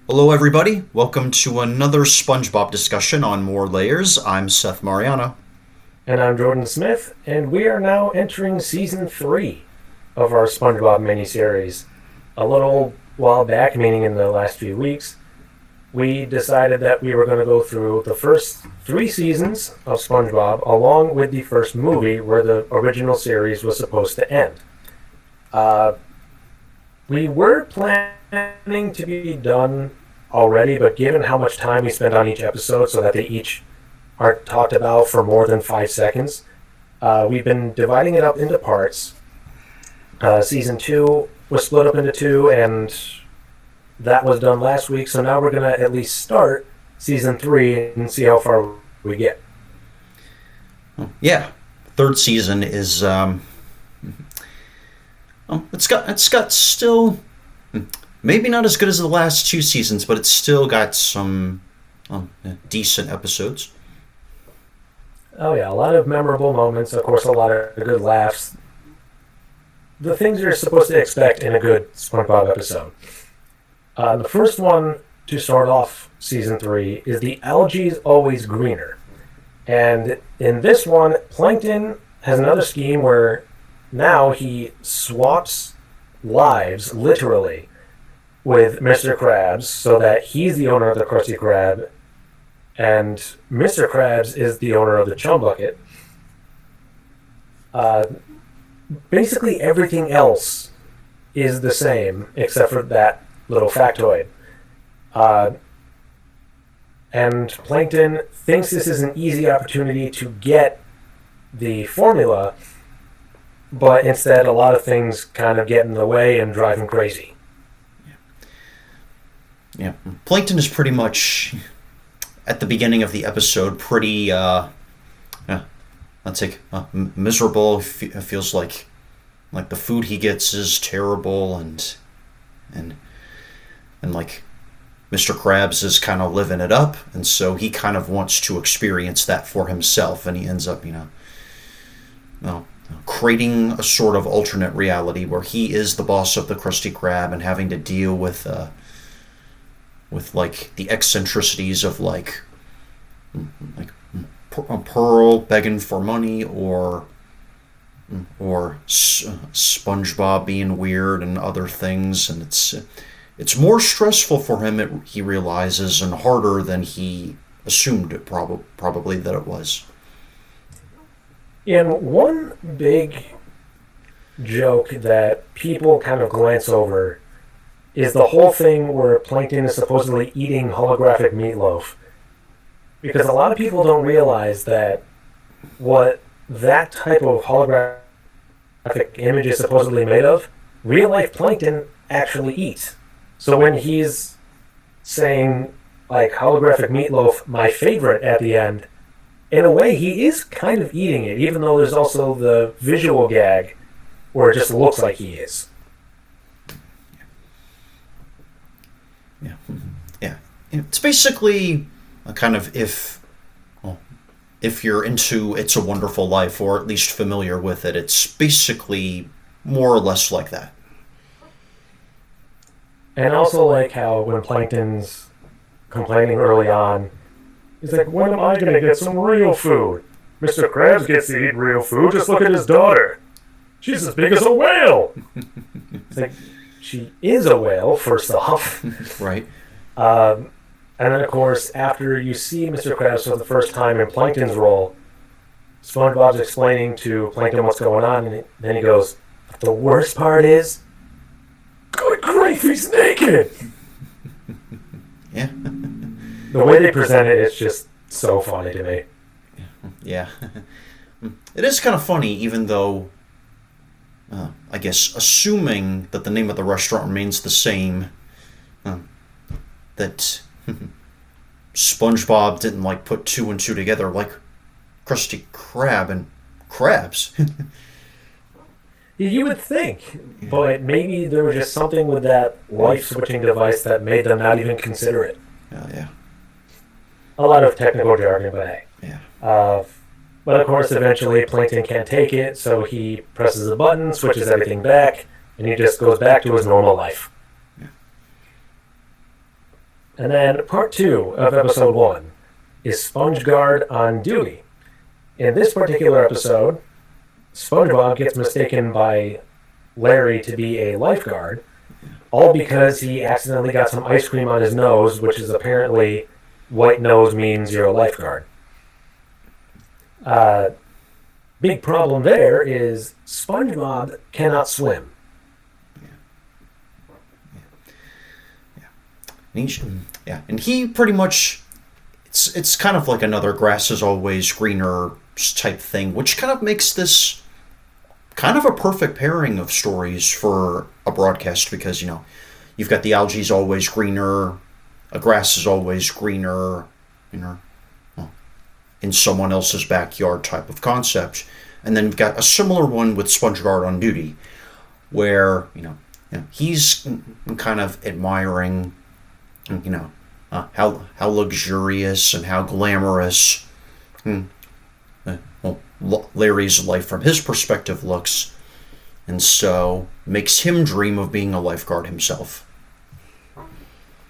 Hello, everybody. Welcome to another SpongeBob discussion on More Layers. I'm Seth Mariano. And I'm Jordan Smith, and we are now entering season 3 of our SpongeBob miniseries. A little while back, meaning in the last few weeks, we decided that we were going to go through the first 3 seasons of SpongeBob along with the first movie where the original series was supposed to end. We were planning to be done already, but given how much time we spent on each episode so that they each are talked about for more than 5 seconds, we've been dividing it up into parts. Season 2 was split up into 2, and that was done last week, so now we're going to at least start Season 3 and see how far we get. Yeah, third season is it's got still maybe not as good as the last 2 seasons, but it's still got some decent episodes. Oh yeah, a lot of memorable moments, of course a lot of good laughs. The things you're supposed to expect in a good SpongeBob episode. The first one to start off Season 3 is the algae is always greener. And in this one, Plankton has another scheme where now he swaps lives, literally, with Mr. Krabs so that he's the owner of the Krusty Krab and Mr. Krabs is the owner of the Chum Bucket. Basically everything else is the same except for that little factoid. And Plankton thinks this is an easy opportunity to get the formula, but instead a lot of things kind of get in the way and drive him crazy. Yeah, Plankton is pretty much at the beginning of the episode pretty miserable. Feels like the food he gets is terrible, and like Mr. Krabs is kind of living it up, and so he kind of wants to experience that for himself, and he ends up creating a sort of alternate reality where he is the boss of the Krusty Krab and having to deal with like the eccentricities of like Pearl begging for money, or SpongeBob being weird and other things, and it's more stressful for him, he realizes, and harder than he assumed it probably that it was. And one big joke that people kind of glance over is the whole thing where Plankton is supposedly eating holographic meatloaf. Because a lot of people don't realize that what that type of holographic image is supposedly made of, real-life Plankton actually eats. So when he's saying, like, holographic meatloaf, my favorite, at the end, in a way, he is kind of eating it, even though there's also the visual gag where it just looks like he is. Yeah. It's basically a kind of if you're into It's a Wonderful Life, or at least familiar with it, it's basically more or less like that. And also like how when Plankton's complaining early on, he's like, when am I going to get some real food? Mr. Krabs gets to eat real food, just look at his daughter. She's as big as a whale. It's like, she is a whale, first off. Right. And then, of course, after you see Mr. Krabs for the first time in Plankton's role, SpongeBob's explaining to Plankton what's going on, and then he goes, the worst part is, good grief, he's naked! Yeah. The way they present it is just so funny to me. Yeah. It is kind of funny, even though, I guess, assuming that the name of the restaurant remains the same, that SpongeBob didn't put 2 and 2 together like Krusty Krab and Krabs. You would think, but maybe there was just something with that life-switching device that made them not even consider it. Yeah. A lot of technical jargon, but hey. Yeah. But of course, eventually Plankton can't take it, so he presses a button, switches everything back, and he just goes back to his normal life. And then part 2 of episode 1 is SpongeGuard on duty. In this particular episode, SpongeBob gets mistaken by Larry to be a lifeguard, all because he accidentally got some ice cream on his nose, which is apparently white nose means you're a lifeguard. Big problem there is SpongeBob cannot swim. And he pretty much, it's kind of like another grass is always greener type thing, which kind of makes this kind of a perfect pairing of stories for a broadcast, because you've got the algae's always greener, a grass is always greener, in someone else's backyard type of concept, and then you've got a similar one with SpongeGuard on duty, where he's kind of admiring how luxurious and how glamorous Larry's life from his perspective looks, and so makes him dream of being a lifeguard himself.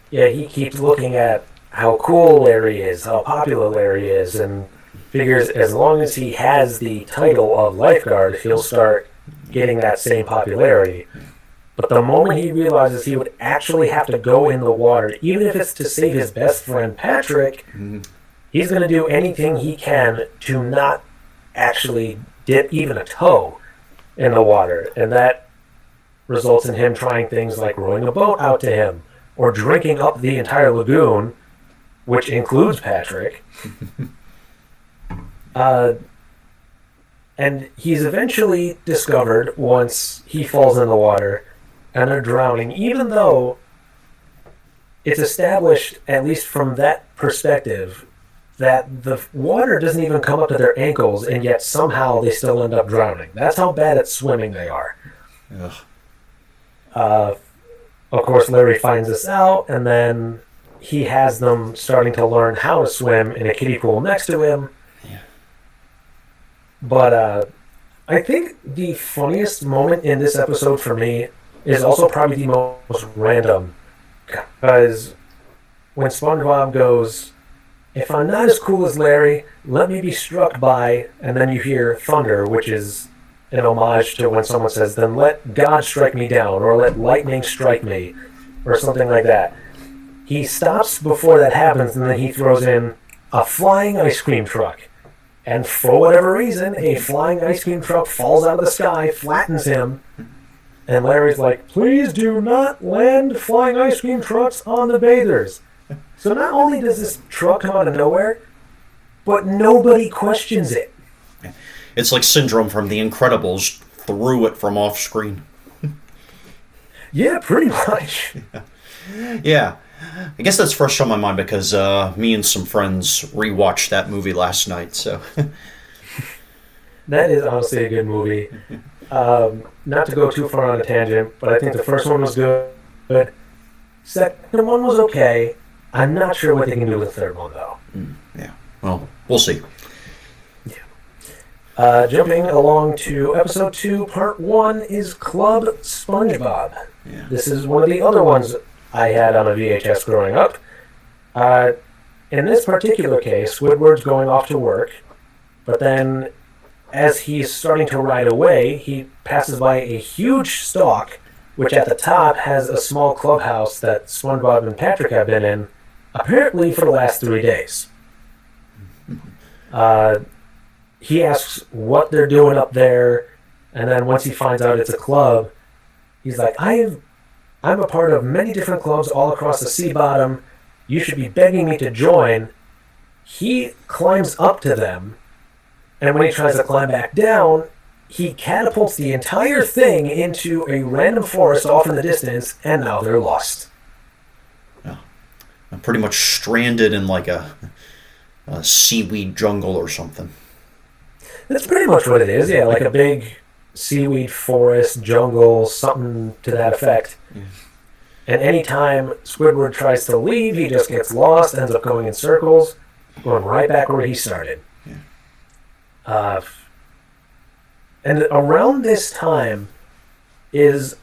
Yeah, he keeps looking at how cool Larry is, how popular Larry is, and figures as long as he has the title of lifeguard, he'll start getting that same popularity. But the moment he realizes he would actually have to go in the water, even if it's to save his best friend Patrick, he's going to do anything he can to not actually dip even a toe in the water. And that results in him trying things like rowing a boat out to him, or drinking up the entire lagoon, which includes Patrick. And he's eventually discovered once he falls in the water and are drowning, even though it's established, at least from that perspective, that the water doesn't even come up to their ankles, and yet somehow they still end up drowning. That's how bad at swimming they are. Of course, Larry finds this out, and then he has them starting to learn how to swim in a kiddie pool next to him. Yeah. But I think the funniest moment in this episode for me is also probably the most random, because when SpongeBob goes, "If I'm not as cool as Larry, let me be struck by," and then you hear thunder, which is an homage to when someone says, "Then let God strike me down," or "let lightning strike me," or something like that. He stops before that happens, and then he throws in a flying ice cream truck. And for whatever reason, a flying ice cream truck falls out of the sky, flattens him, and Larry's like, "Please do not land flying ice cream trucks on the bathers." So not only does this truck come out of nowhere, but nobody questions it. It's like Syndrome from The Incredibles threw it from off screen. Yeah, pretty much. Yeah. I guess that's fresh on my mind because me and some friends rewatched that movie last night, so... That is honestly a good movie. Not to go too far on a tangent, but I think the first one was good. Second one was okay. I'm not sure what they can do with the third one, though. Yeah, well, we'll see. Yeah. Jumping along to episode 2, part 1 is Club SpongeBob. Yeah. This is one of the other ones I had on a VHS growing up. In this particular case, Squidward's going off to work, but then as he's starting to ride away, he passes by a huge stalk, which at the top has a small clubhouse that SpongeBob and Patrick have been in, apparently for the last 3 days. He asks what they're doing up there, and then once he finds out it's a club, he's like, I'm a part of many different clubs all across the sea bottom. You should be begging me to join. He climbs up to them, and when he tries to climb back down, he catapults the entire thing into a random forest off in the distance, and now they're lost. Yeah. I'm pretty much stranded in like a seaweed jungle or something. That's pretty much what it is, yeah, like a big seaweed forest, jungle, something to that effect. Yeah. And anytime Squidward tries to leave, he just gets lost, ends up going in circles, going right back where he started. And around this time is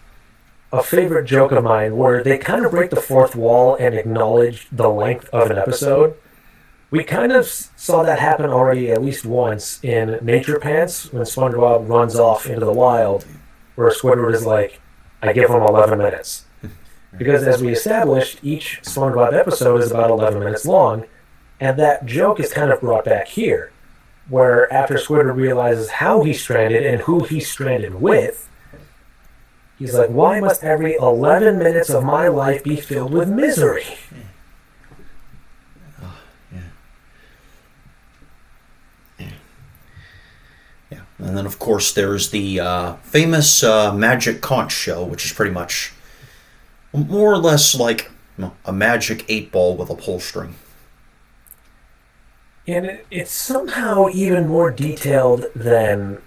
a favorite joke of mine where they kind of break the fourth wall and acknowledge the length of an episode. We kind of saw that happen already at least once in Nature Pants when SpongeBob runs off into the wild, where Squidward is like, I give him 11 minutes. Because as we established, each SpongeBob episode is about 11 minutes long, and that joke is kind of brought back here, where after Squidward realizes how he's stranded and who he's stranded with, he's like, why must every 11 minutes of my life be filled with misery? Yeah. And then, of course, there's the famous Magic Conch show, which is pretty much more or less like a magic 8-ball with a pull string. And it's somehow even more detailed than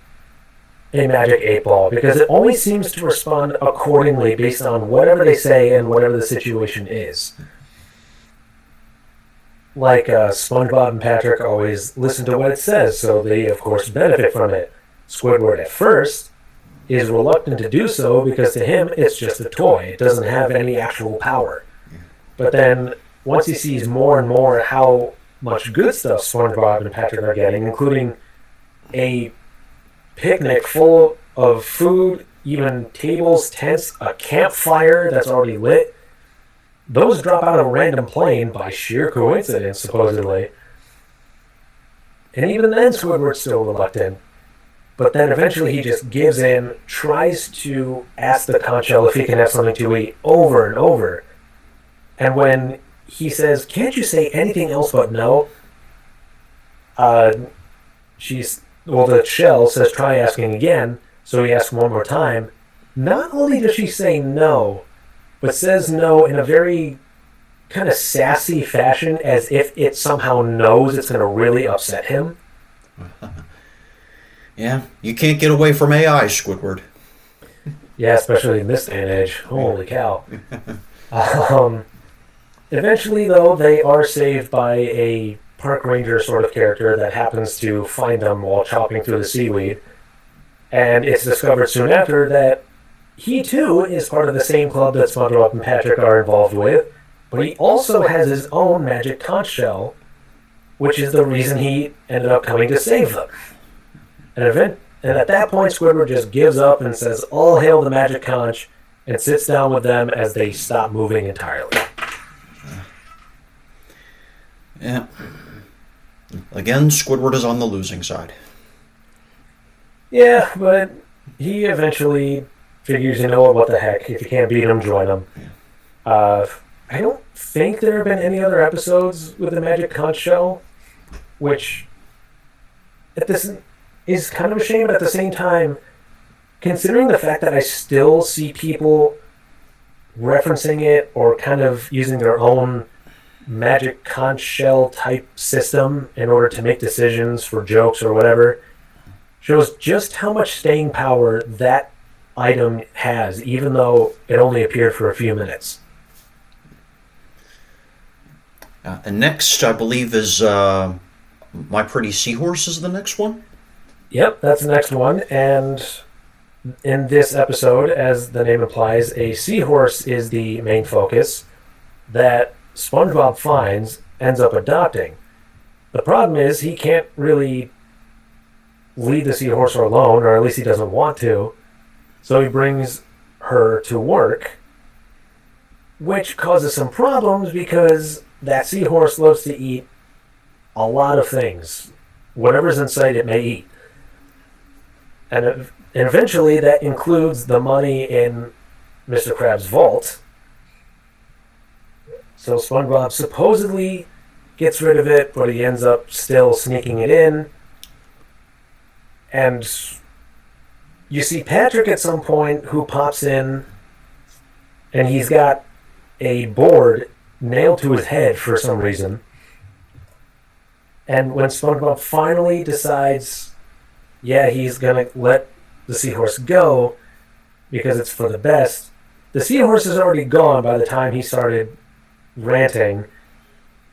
a magic 8-ball, because it only seems to respond accordingly based on whatever they say and whatever the situation is. Like SpongeBob and Patrick always listen to what it says, so they, of course, benefit from it. Squidward, at first, is reluctant to do so because to him it's just a toy. It doesn't have any actual power. But then, once he sees more and more how much good stuff SpongeBob and Patrick are getting, including a picnic full of food, even tables, tents, a campfire that's already lit, those drop out of a random plane by sheer coincidence, supposedly. And even then, Squidward's still reluctant. But then eventually he just gives in, tries to ask the conch shell if he can have something to eat over and over. And when he says, can't you say anything else but no? The shell says, try asking again. So he asks one more time. Not only does she say no, but says no in a very kind of sassy fashion, as if it somehow knows it's going to really upset him. Yeah, you can't get away from AI, Squidward. Yeah, especially in this day and age. Holy cow. Eventually, though, they are saved by a park ranger sort of character that happens to find them while chopping through the seaweed. And it's discovered soon after that he, too, is part of the same club that SpongeBob and Patrick are involved with, but he also has his own magic conch shell, which is the reason he ended up coming to save them. And at that point, Squidward just gives up and says, all hail the magic conch, and sits down with them as they stop moving entirely. Yeah. Again, Squidward is on the losing side. Yeah, but he eventually figures, you know what the heck, if you can't beat him, join him. I don't think there have been any other episodes with the magic conch shell, which at this is kind of a shame, but at the same time, considering the fact that I still see people referencing it or kind of using their own magic conch shell type system in order to make decisions for jokes or whatever, shows just how much staying power that item has, even though it only appeared for a few minutes. And next, I believe, is My Pretty Seahorse is the next one? Yep, that's the next one. And in this episode, as the name implies, a seahorse is the main focus that SpongeBob finds, ends up adopting. The problem is he can't really leave the seahorse alone, or at least he doesn't want to. So he brings her to work, which causes some problems because that seahorse loves to eat a lot of things. Whatever's in sight, it may eat. And eventually that includes the money in Mr. Krabs' vault. So SpongeBob supposedly gets rid of it, but he ends up still sneaking it in. And you see Patrick at some point who pops in, and he's got a board nailed to his head for some reason. And when SpongeBob finally decides, yeah, he's going to let the seahorse go because it's for the best, the seahorse is already gone by the time he started ranting.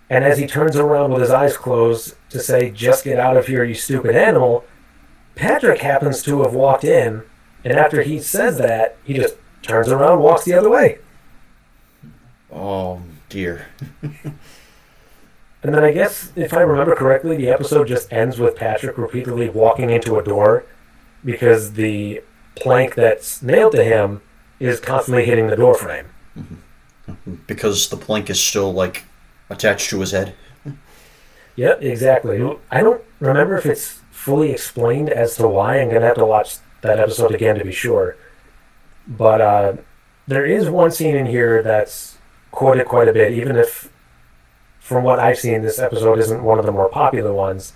And as he turns around with his eyes closed to say, just get out of here, you stupid animal, Patrick happens to have walked in, and after he says that, he just turns around, walks the other way. Oh, dear. And then I guess, if I remember correctly, the episode just ends with Patrick repeatedly walking into a door because the plank that's nailed to him is constantly hitting the door frame. Because the plank is still, like, attached to his head. Yep, exactly. I don't remember if it's fully explained as to why. I'm going to have to watch that episode again to be sure. But there is one scene in here that's quoted quite a bit, even if, from what I've seen, this episode isn't one of the more popular ones.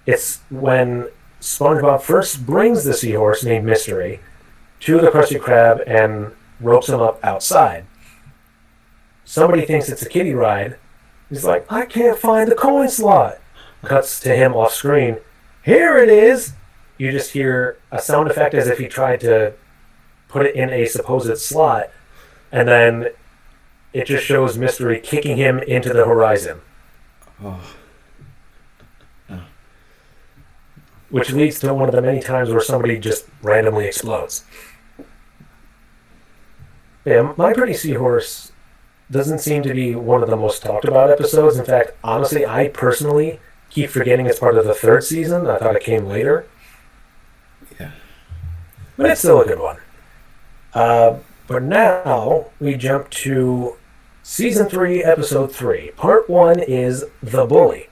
It's when SpongeBob first brings the seahorse named Mystery to the Krusty Krab and ropes him up outside. Somebody thinks it's a kiddie ride. He's like, I can't find the coin slot. Cuts to him off screen. Here it is! You just hear a sound effect as if he tried to put it in a supposed slot, and then it just shows Mystery kicking him into the horizon. Oh. Which leads to one of the many times where somebody just randomly explodes. Yeah, My Pretty Seahorse doesn't seem to be one of the most talked about episodes. In fact, honestly, I personally keep forgetting it's part of the third season. I thought it came later. Yeah. But it's still a good one. But now we jump to Season 3, Episode 3. Part 1 is The Bully.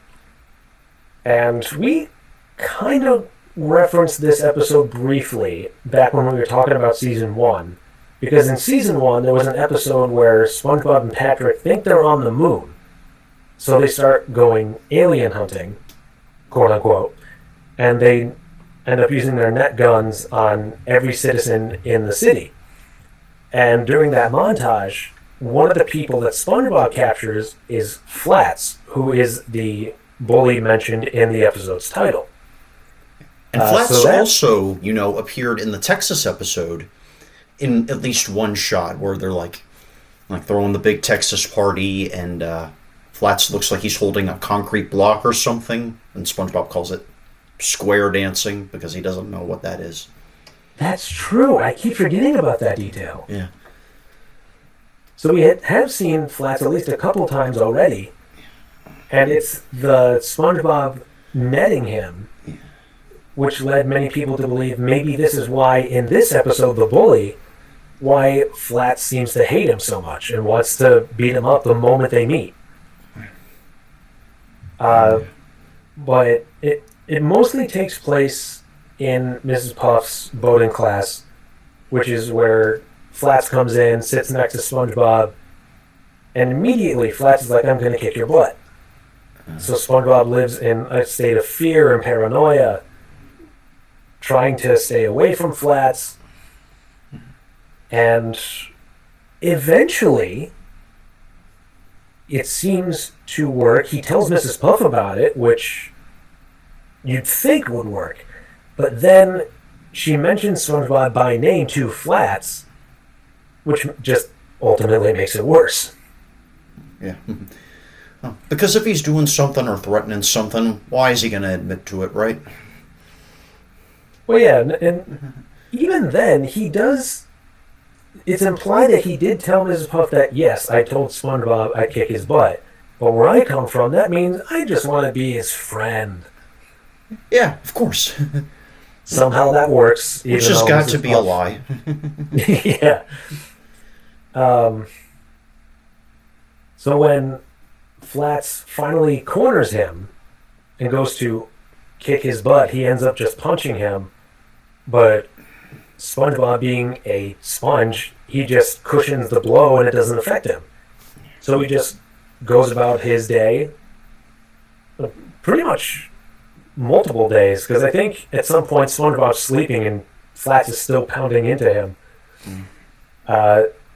And we kind of referenced this episode briefly back when we were talking about Season 1. Because in Season 1, there was an episode where SpongeBob and Patrick think they're on the moon. So they start going alien hunting, quote unquote. And they end up using their net guns on every citizen in the city. And during that montage, one of the people that SpongeBob captures is Flats, who is the bully mentioned in the episode's title. And Flats also, appeared in the Texas episode in at least one shot where they're like throwing the big Texas party, and Flats looks like he's holding a concrete block or something, and SpongeBob calls it square dancing because he doesn't know what that is. That's true. I keep forgetting about that detail. Yeah. So we have seen Flats at least a couple times already, and it's the SpongeBob netting him, which led many people to believe maybe this is why in this episode, The Bully, why Flats seems to hate him so much and wants to beat him up the moment they meet. But it mostly takes place in Mrs. Puff's boating class, which is where Flats comes in, sits next to SpongeBob, and immediately Flats is like, I'm going to kick your butt. So SpongeBob lives in a state of fear and paranoia, trying to stay away from Flats, and eventually it seems to work. He tells Mrs. Puff about it, which you'd think would work. But then she mentions SpongeBob by name to Flats, which just ultimately makes it worse. Yeah. Because if he's doing something or threatening something, why is he going to admit to it, right? Well, yeah, and even then, he does... It's implied that he did tell Mrs. Puff that, yes, I told SpongeBob I'd kick his butt. But where I come from, that means I just want to be his friend. Yeah, of course. Somehow that works. Which has got to be a lie. Yeah. So when Flats finally corners him and goes to kick his butt, he ends up just punching him. But SpongeBob, being a sponge, he just cushions the blow and it doesn't affect him. So he just goes about his day, pretty much multiple days, because I think at some point SpongeBob's sleeping and Flats is still pounding into him.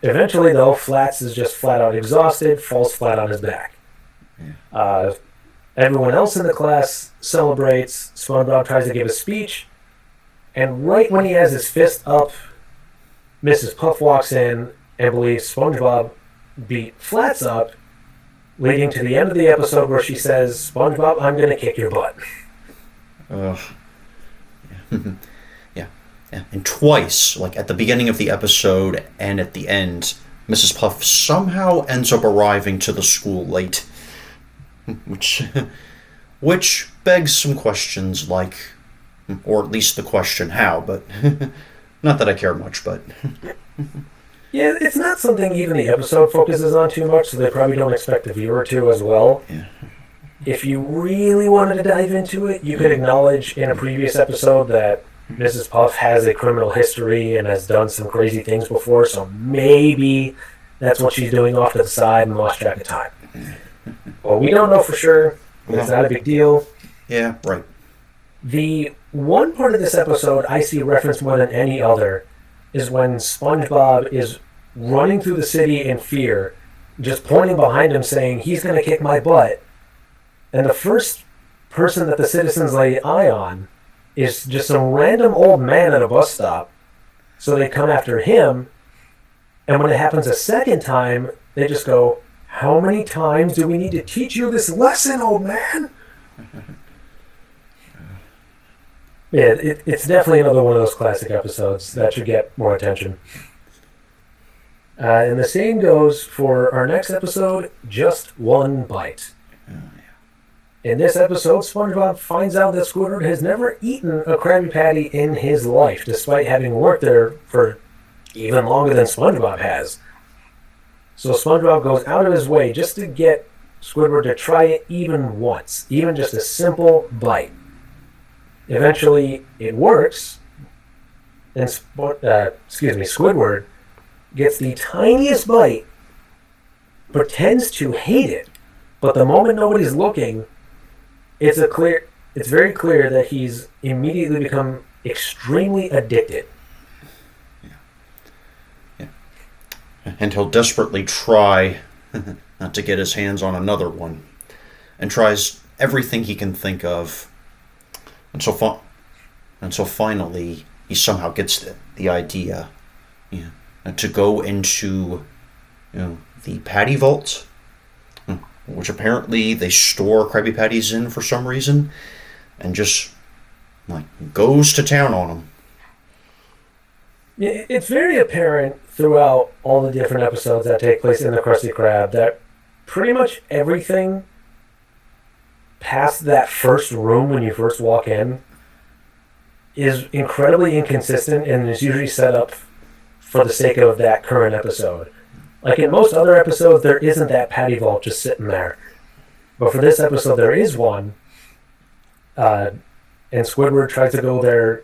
Eventually, though, Flats is just flat out exhausted, falls flat on his back. Everyone else in the class celebrates. SpongeBob tries to give a speech, and right when he has his fist up, Mrs. Puff walks in and believes SpongeBob beat Flats up, leading to the end of the episode where she says, "SpongeBob, I'm going to kick your butt." Yeah. And twice, like at the beginning of the episode and at the end, Mrs. Puff somehow ends up arriving to the school late, which which begs some questions like, or at least the question how, but not that I care much, but Yeah, it's not something even the episode focuses on too much, so they probably don't expect the viewer to as well. yeah. If you really wanted to dive into it, you could acknowledge in a previous episode that Mrs. Puff has a criminal history and has done some crazy things before, so maybe that's what she's doing off to the side and lost track of time. Well, we don't know for sure. It's not a big deal. Yeah, right. The one part of this episode I see referenced more than any other is when SpongeBob is running through the city in fear, just pointing behind him saying, he's going to kick my butt. And the first person that the citizens lay eye on is just some random old man at a bus stop. So they come after him, and when it happens a second time, they just go, how many times do we need to teach you this lesson, old man? Yeah, it's definitely another one of those classic episodes that should get more attention. And the same goes for our next episode, Just One Bite. In this episode, SpongeBob finds out that Squidward has never eaten a Krabby Patty in his life, despite having worked there for even longer than SpongeBob has. So SpongeBob goes out of his way just to get Squidward to try it even once, even just a simple bite. Eventually, it works, and Squidward gets the tiniest bite, pretends to hate it, but the moment nobody's looking, it's very clear that he's immediately become extremely addicted. Yeah. And he'll desperately try not to get his hands on another one, and tries everything he can think of. Until finally he somehow gets the idea, to go into, the patty vault, which apparently they store Krabby Patties in for some reason, and just goes to town on them. It's very apparent throughout all the different episodes that take place in the Krusty Krab that pretty much everything past that first room when you first walk in is incredibly inconsistent and is usually set up for the sake of that current episode. Like in most other episodes, there isn't that patty vault just sitting there. But for this episode, there is one. And Squidward tries to go there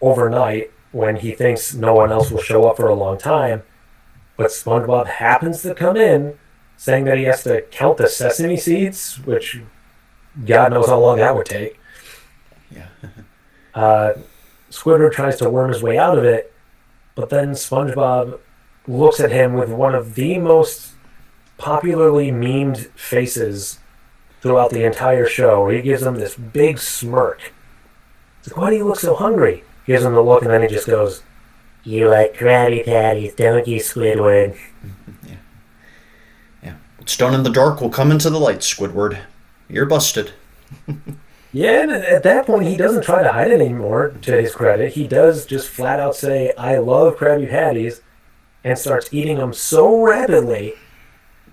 overnight when he thinks no one else will show up for a long time. But SpongeBob happens to come in saying that he has to count the sesame seeds, which God knows how long that would take. Yeah. Squidward tries to worm his way out of it, but then SpongeBob looks at him with one of the most popularly memed faces throughout the entire show. He gives him this big smirk. It's like, why do you look so hungry? Gives him the look, and then he just goes, you like Krabby Patties, don't you, Squidward? Yeah. What's done in the dark will come into the light, Squidward. You're busted. Yeah, and at that point, he doesn't try to hide it anymore, to his credit. He does just flat out say, I love Krabby Patties, and starts eating them so rapidly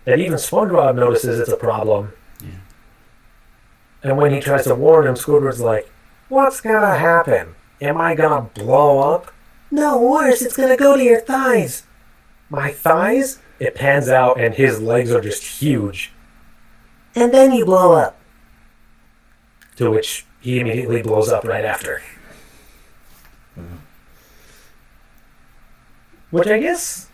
that even SpongeBob notices it's a problem. Yeah. And when he tries to warn him, Squidward's like, what's gonna happen? Am I gonna blow up? No, worse, it's gonna go to your thighs. My thighs? It pans out, and his legs are just huge. And then you blow up. To which he immediately blows up right after. Which I guess,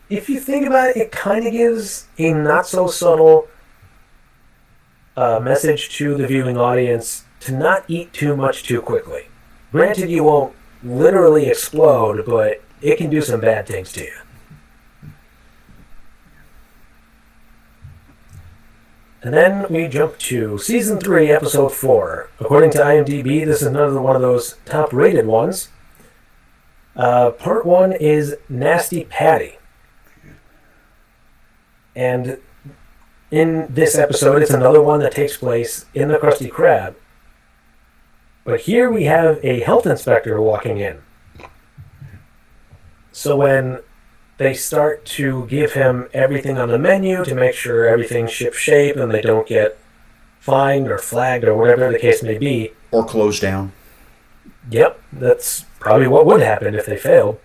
if you think about it, it kind of gives a not-so-subtle message to the viewing audience to not eat too much too quickly. Granted, you won't literally explode, but it can do some bad things to you. And then we jump to Season 3, Episode 4. According to IMDb, this is another one of those top-rated ones. Part 1 is Nasty Patty. And in this episode, it's another one that takes place in the Krusty Krab. But here we have a health inspector walking in. So when they start to give him everything on the menu to make sure everything's ship-shape and they don't get fined or flagged or whatever the case may be. Or closed down. Yep, that's probably what would happen if they failed.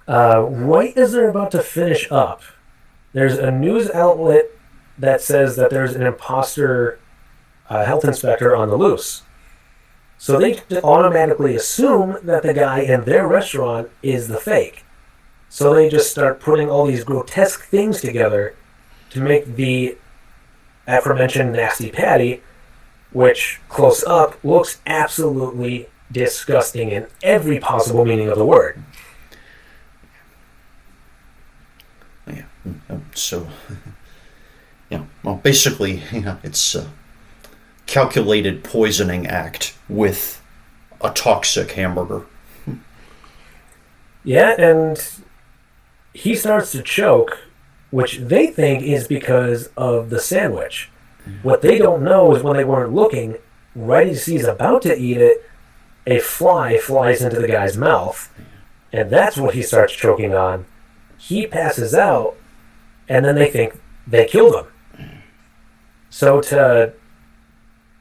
Right as they're about to finish up, there's a news outlet that says that there's an imposter health inspector on the loose. So they automatically assume that the guy in their restaurant is the fake. So they just start putting all these grotesque things together to make the aforementioned Nasty Patty, which close up looks absolutely disgusting in every possible meaning of the word. Yeah. So, yeah. Well, basically, it's a calculated poisoning act with a toxic hamburger. Yeah, and he starts to choke, which they think is because of the sandwich. What they don't know is when they weren't looking, right as he's about to eat it, a fly flies into the guy's mouth, and that's what he starts choking on. He passes out, and then they think they killed him. So to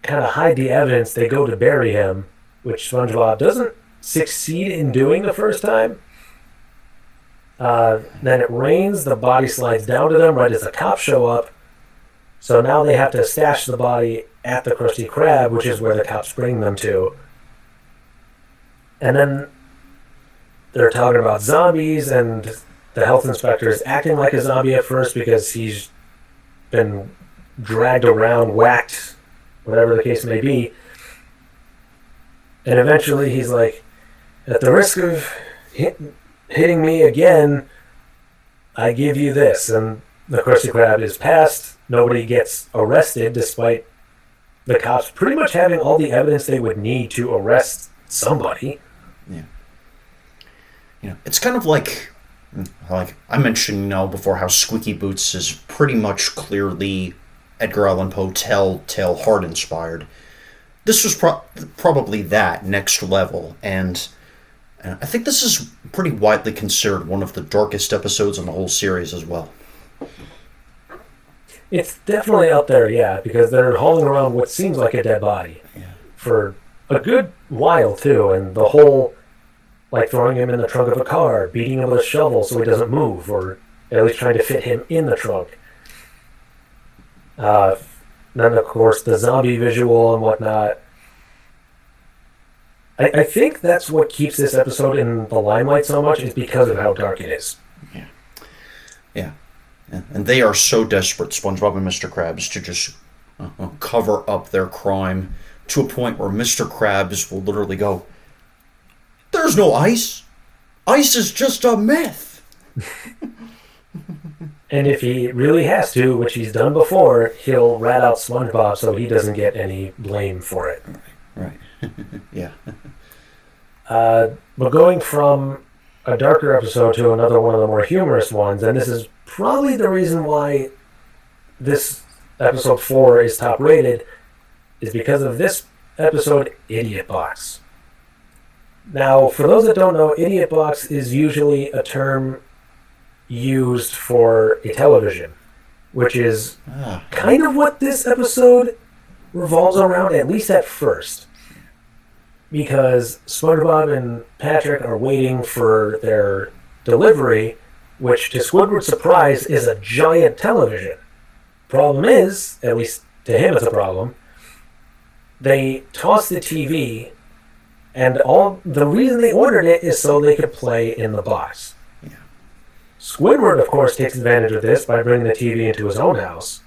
kind of hide the evidence, they go to bury him, which SpongeBob doesn't succeed in doing the first time. Then it rains, the body slides down to them right as the cops show up. So now they have to stash the body at the Krusty Krab, which is where the cops bring them to. And then they're talking about zombies, and the health inspector is acting like a zombie at first because he's been dragged around, whacked, whatever the case may be. And eventually he's like, at the risk of hitting me again, I give you this. And the Krusty Krab is passed. Nobody gets arrested, despite the cops pretty much having all the evidence they would need to arrest somebody. Yeah. It's kind of like I mentioned, before, how Squeaky Boots is pretty much clearly Edgar Allan Poe Telltale Heart inspired. This was probably that next level, and I think this is pretty widely considered one of the darkest episodes in the whole series as well. It's definitely up there, yeah, because they're hauling around what seems like a dead body for a good while, too, and the whole, like throwing him in the trunk of a car, beating him with a shovel so he doesn't move, or at least trying to fit him in the trunk. Then, of course, the zombie visual and whatnot. I think that's what keeps this episode in the limelight so much, is because of how dark it is. Yeah. And they are so desperate, SpongeBob and Mr. Krabs, to just cover up their crime to a point where Mr. Krabs will literally go, "There's no ice. Ice is just a myth." And if he really has to, which he's done before, he'll rat out SpongeBob so he doesn't get any blame for it. Right. Yeah. But going from a darker episode to another one of the more humorous ones, and this is probably the reason why this episode 4 is top rated, is because of this episode, Idiot Box. Now, for those that don't know, Idiot Box is usually a term used for a television, which is kind of what this episode revolves around, at least at first. Because SpongeBob and Patrick are waiting for their delivery, which, to Squidward's surprise, is a giant television. Problem is, at least to him it's a problem, they toss the TV, and the reason they ordered it is so they could play in the box. Yeah. Squidward, of course, takes advantage of this by bringing the TV into his own house.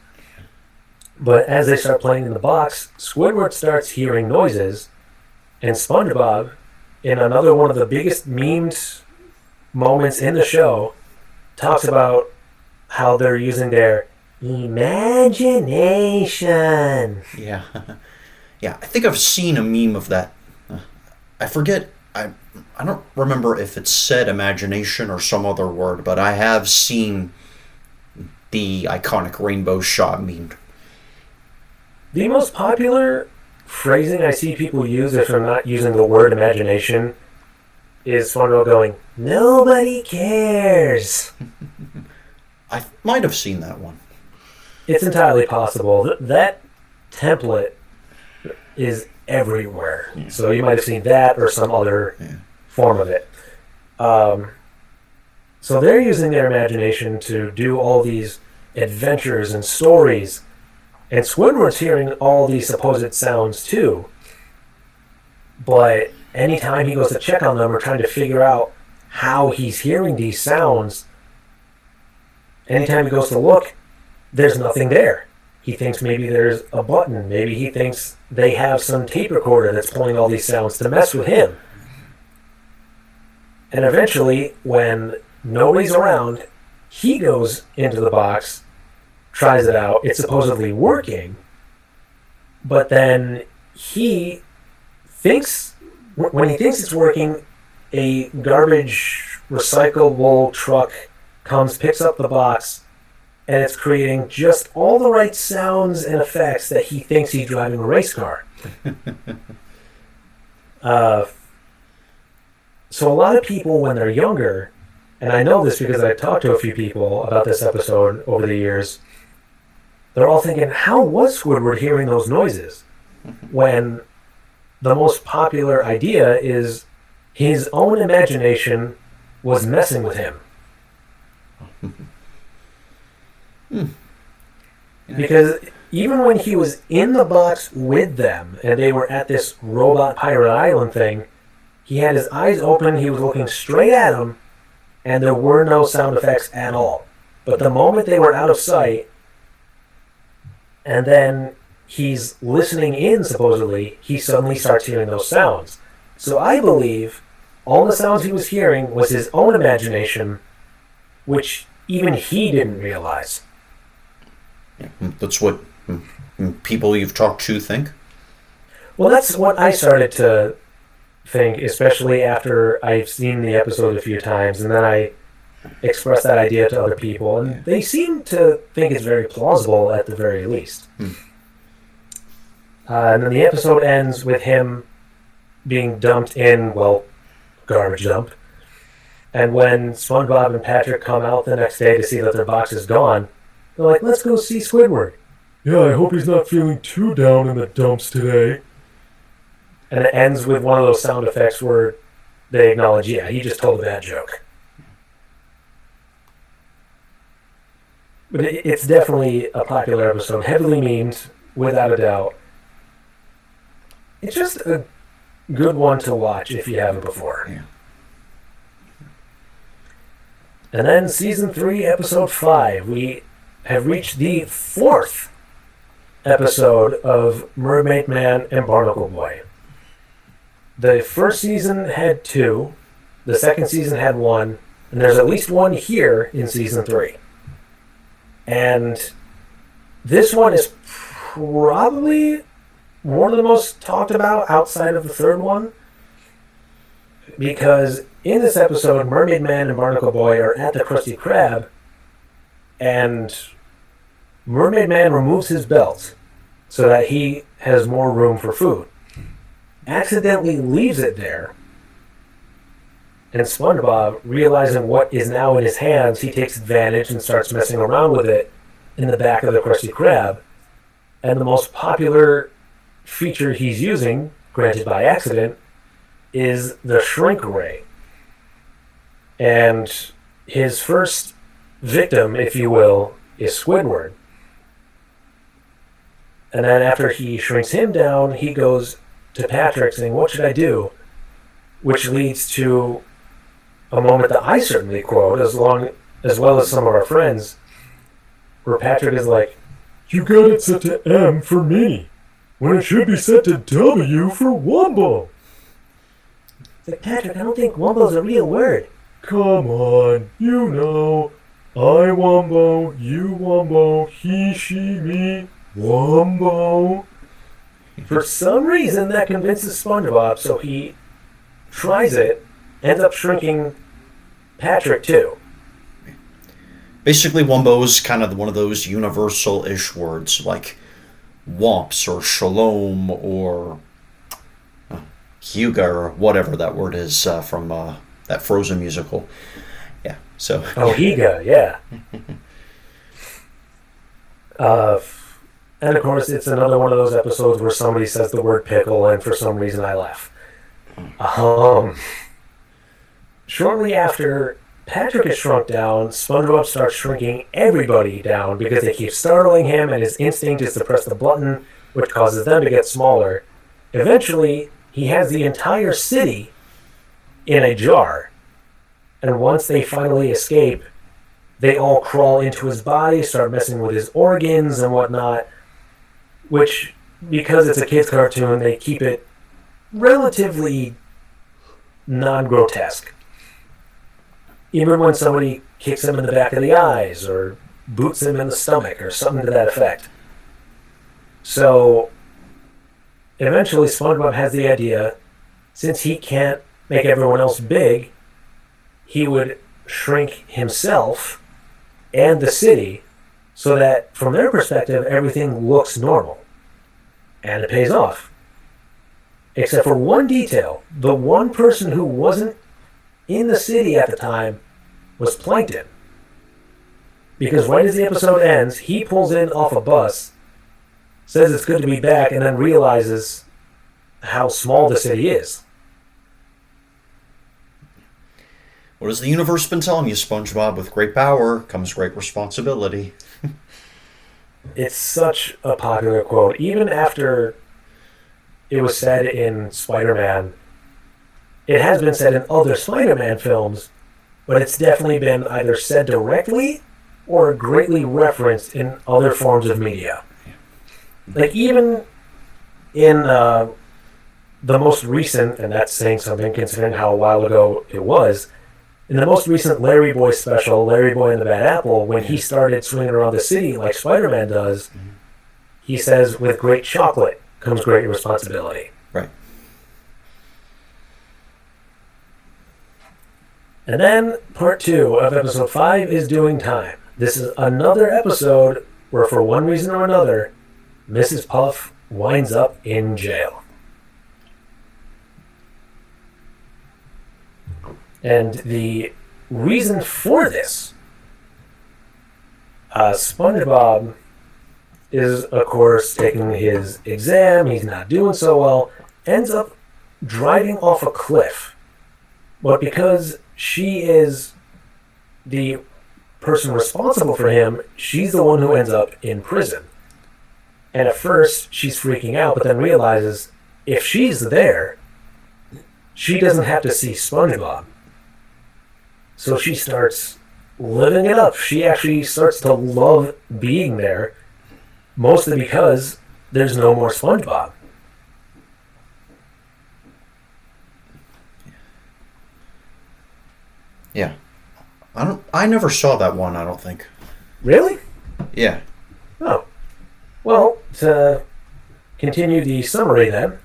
But as they start playing in the box, Squidward starts hearing noises, and SpongeBob, in another one of the biggest memed moments in the show, talks about how they're using their imagination. Yeah. Yeah, I think I've seen a meme of that. I forget, I don't remember if it said imagination or some other word, but I have seen the iconic rainbow shot meme. The most popular phrasing I see people use, if they're not using the word imagination, is SpongeBob going, "Nobody cares." I might have seen that one. It's entirely possible. That template is everywhere. Yeah. So you might have seen that or some other form of it. So they're using their imagination to do all these adventures and stories. And Squidward's hearing all these supposed sounds too. But anytime he goes to check on them or trying to figure out how he's hearing these sounds, anytime he goes to look, there's nothing there. He thinks maybe there's a button. Maybe he thinks they have some tape recorder that's pulling all these sounds to mess with him. And eventually, when nobody's around, he goes into the box, tries it out. It's supposedly working. But then he thinks, when he thinks it's working, a garbage recyclable truck comes, picks up the box, and it's creating just all the right sounds and effects that he thinks he's driving a race car. So a lot of people, when they're younger, and I know this because I talked to a few people about this episode over the years, they're all thinking, how was Squidward hearing those noises? When the most popular idea is his own imagination was messing with him. Because even when he was in the box with them and they were at this robot pirate island thing, he had his eyes open, he was looking straight at them, and there were no sound effects at all. But the moment they were out of sight, and then he's listening in, supposedly, he suddenly starts hearing those sounds. So I believe all the sounds he was hearing was his own imagination, which even he didn't realize. That's what people you've talked to think? Well, that's what I started to think, especially after I've seen the episode a few times, and then I expressed that idea to other people, and they seem to think it's very plausible at the very least. And then the episode ends with him being dumped in, well, garbage dump. And when SpongeBob and Patrick come out the next day to see that their box is gone, they're like, let's go see Squidward. Yeah, I hope he's not feeling too down in the dumps today. And it ends with one of those sound effects where they acknowledge, yeah, he just told a bad joke. But it's definitely a popular episode, heavily memed, without a doubt. It's just a good one to watch if you haven't before. Yeah. And then Season 3, Episode 5, we have reached the 4th episode of Mermaid Man and Barnacle Boy. The first season had 2, the second season had 1, and there's at least 1 here in Season 3. And this one is probably one of the most talked about outside of the third one, because in this episode, Mermaid Man and Barnacle Boy are at the Krusty Krab, and Mermaid Man removes his belt so that he has more room for food. Accidentally leaves it there, and SpongeBob, realizing what is now in his hands, he takes advantage and starts messing around with it in the back of the Krusty Krab. And the most popular feature he's using, granted by accident, is the shrink ray. And his first victim, if you will, is Squidward. And then after he shrinks him down, he goes to Patrick saying, what should I do? Which leads to a moment that I certainly quote, as well as some of our friends, where Patrick is like, You got it set to M for me, when it should be set to W for Wumbo. It's like, Patrick, I don't think Wumbo's a real word. Come on, you know. I Wumbo, you Wumbo, he, she, me, Wumbo. For some reason, that convinces SpongeBob, so he tries it, ends up shrinking Patrick too. Basically, Wumbo is kind of one of those universal-ish words, like womps or shalom or Hyuga or whatever that word is from that Frozen musical. Yeah. So. Oh, Higa, yeah. And of course, it's another one of those episodes where somebody says the word pickle, and for some reason I laugh. Shortly after Patrick is shrunk down, SpongeBob starts shrinking everybody down because they keep startling him, and his instinct is to press the button, which causes them to get smaller. Eventually, he has the entire city in a jar. And once they finally escape, they all crawl into his body, start messing with his organs and whatnot, which, because it's a kid's cartoon, they keep it relatively non-grotesque. Even when somebody kicks him in the back of the eyes or boots him in the stomach or something to that effect. So, eventually SpongeBob has the idea, since he can't make everyone else big, he would shrink himself and the city so that, from their perspective, everything looks normal. And it pays off. Except for one detail. The one person who wasn't in the city at the time was Plankton. Because right as the episode ends, he pulls in off a bus, says it's good to be back, and then realizes how small the city is. What has the universe been telling you, SpongeBob? With great power comes great responsibility. It's such a popular quote. Even after it was said in Spider-Man, it has been said in other Spider-Man films, but it's definitely been either said directly or greatly referenced in other forms of media. Like even in the most recent, and that's saying something considering how a while ago it was, in the most recent Larry Boy special, Larry Boy and the Bad Apple, when he started swinging around the city like Spider-Man does, he says, with great chocolate comes great responsibility. Right. And then part 2 of episode 5 is Doing Time. This is another episode where, for one reason or another, Mrs. Puff winds up in jail. And the reason for this, SpongeBob is, of course, taking his exam. He's not doing so well. Ends up driving off a cliff. But because she is the person responsible for him, she's the one who ends up in prison. And at first, she's freaking out, but then realizes if she's there, she doesn't have to see SpongeBob. So she starts living it up. She actually starts to love being there, mostly because there's no more SpongeBob. Yeah. I never saw that one, I don't think. Really? Yeah. Oh. Well, to continue the summary then,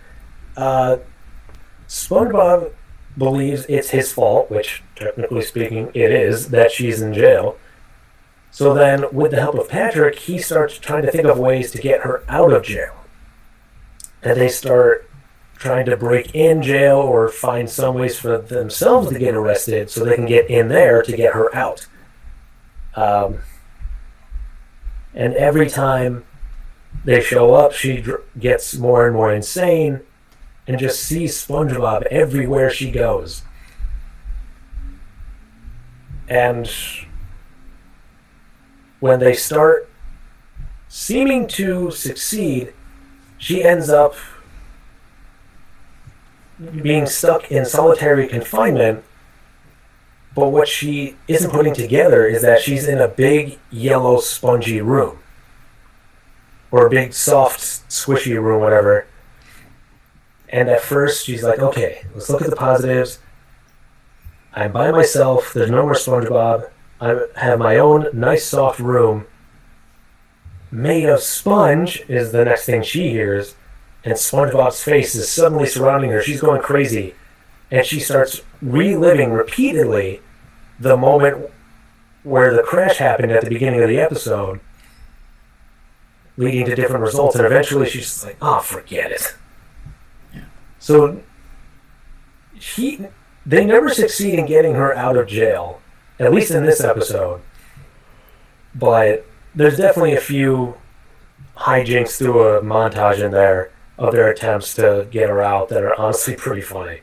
SpongeBob believes it's his fault, which, technically speaking, it is, that she's in jail. So then, with the help of Patrick, he starts trying to think of ways to get her out of jail. And they start trying to break in jail or find some ways for themselves to get arrested so they can get in there to get her out. And every time they show up, she gets more and more insane and just sees SpongeBob everywhere she goes. And when they start seeming to succeed, she ends up being stuck in solitary confinement. But what she isn't putting together is that she's in a big, yellow, spongy room. Or a big, soft, squishy room, whatever. And at first, she's like, okay, let's look at the positives. I'm by myself. There's no more SpongeBob. I have my own nice, soft room. Made of sponge is the next thing she hears. And SpongeBob's face is suddenly surrounding her. She's going crazy. And she starts reliving repeatedly the moment where the crash happened at the beginning of the episode, leading to different results. And eventually she's just like, oh, forget it. So they never succeed in getting her out of jail, at least in this episode. But there's definitely a few hijinks through a montage in there of their attempts to get her out that are honestly pretty funny.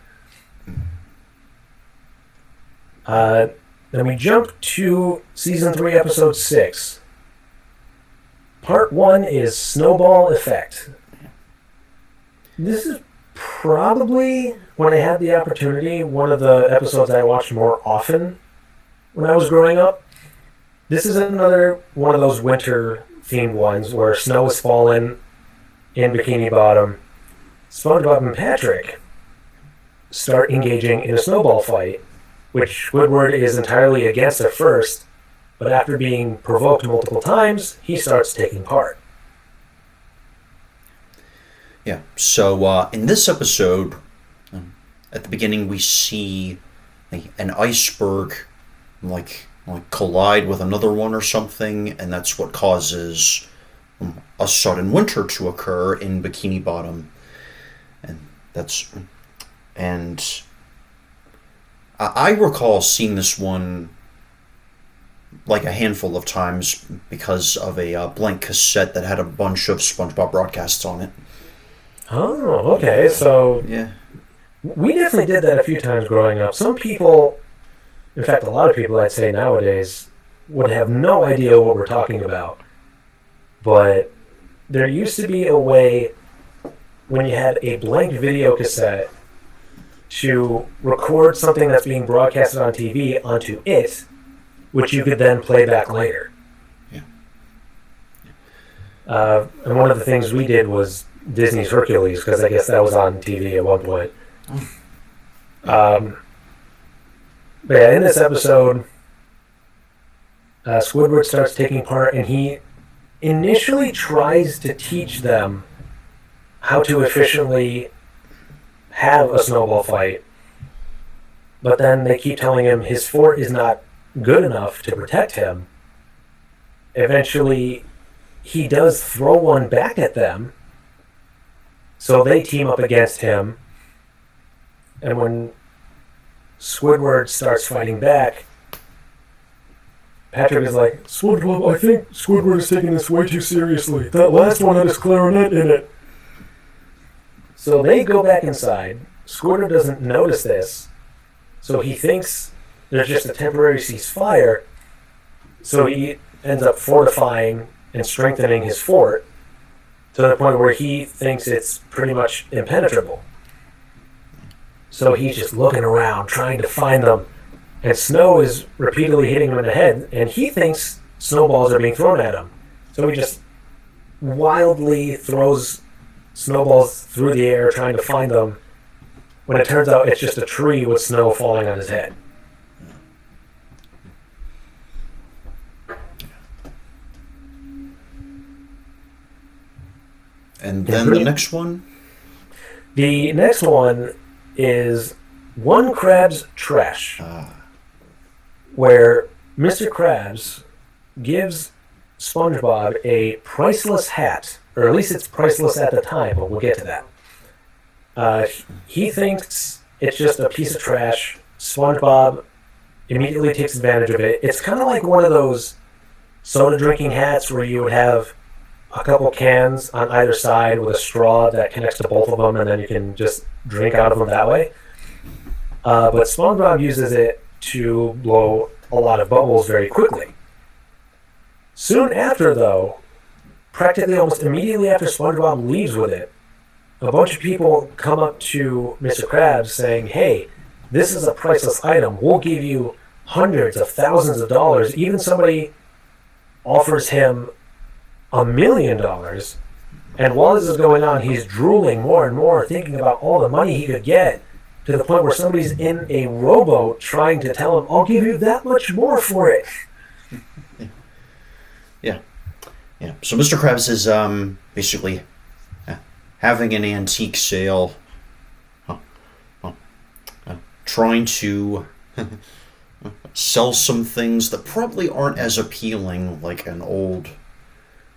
Then we jump to Season 3, Episode 6. Part 1 is Snowball Effect. This is probably, when I had the opportunity, one of the episodes I watched more often when I was growing up. This is another one of those winter-themed ones where snow is falling in Bikini Bottom. SpongeBob and Patrick start engaging in a snowball fight, which Squidward is entirely against at first, but after being provoked multiple times, he starts taking part. Yeah, so in this episode, at the beginning we see an iceberg like collide with another one or something, and that's what causes a sudden winter to occur in Bikini Bottom. And I recall seeing this one like a handful of times because of a blank cassette that had a bunch of SpongeBob broadcasts on it. Oh, okay, so Yeah. we definitely did that a few times growing up. Some people, in fact a lot of people I'd say nowadays, would have no idea what we're talking about. But there used to be a way, when you had a blank video cassette, to record something that's being broadcasted on TV onto it, which you could then play back later. Yeah. And one of the things we did was Disney's Hercules, because I guess that was on TV at one point. But yeah, in this episode, Squidward starts taking part, and he initially tries to teach them how to efficiently have a snowball fight, but then they keep telling him his fort is not good enough to protect him. Eventually, he does throw one back at them, so they team up against him, and when Squidward starts fighting back, Patrick is like, SpongeBob, I think Squidward is taking this way too seriously. That last one had his clarinet in it. so they go back inside. Squidward doesn't notice this, so he thinks there's just a temporary ceasefire, so he ends up fortifying and strengthening his fort to the point where he thinks it's pretty much impenetrable. So he's just looking around, trying to find them, and snow is repeatedly hitting him in the head, and he thinks snowballs are being thrown at him. So he just wildly throws snowballs through the air trying to find them, when it turns out it's just a tree with snow falling on his head. And then the next one? The next one is One Krabs Trash, where Mr. Krabs gives SpongeBob a priceless hat, or at least it's priceless at the time, but we'll get to that. He thinks it's just a piece of trash. SpongeBob immediately takes advantage of it. It's kind of like one of those soda drinking hats where you would have a couple cans on either side with a straw that connects to both of them, and then you can just drink out of them that way. But SpongeBob uses it to blow a lot of bubbles very quickly. Soon after, though, practically almost immediately after SpongeBob leaves with it, a bunch of people come up to Mr. Krabs saying, hey, this is a priceless item. We'll give you hundreds of thousands of dollars. Even somebody offers him $1 million. And while this is going on, he's drooling more and more, thinking about all the money he could get, to the point where somebody's in a rowboat trying to tell him, I'll give you that much more for it. Yeah. So Mr. Krabs is basically having an antique sale, trying to sell some things that probably aren't as appealing, like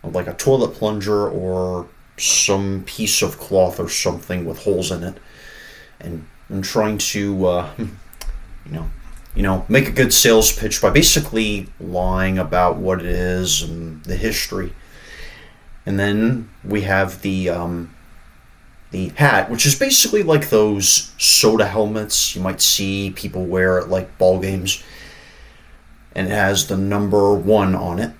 like a toilet plunger or some piece of cloth or something with holes in it. And and trying to, make a good sales pitch by basically lying about what it is and the history. And then we have the hat, which is basically like those soda helmets you might see people wear at like ball games, and it has the number 1 on it.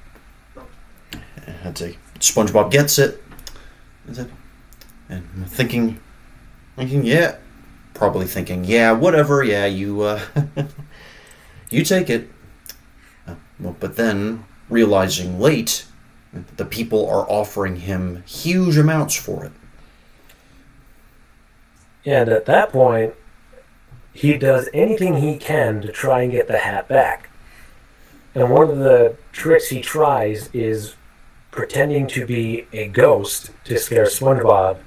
I'd say SpongeBob gets it, and I'm thinking, yeah, probably thinking, yeah, whatever, yeah, you you take it. But then realizing late, the people are offering him huge amounts for it. And at that point, he does anything he can to try and get the hat back. And one of the tricks he tries is pretending to be a ghost to scare SpongeBob,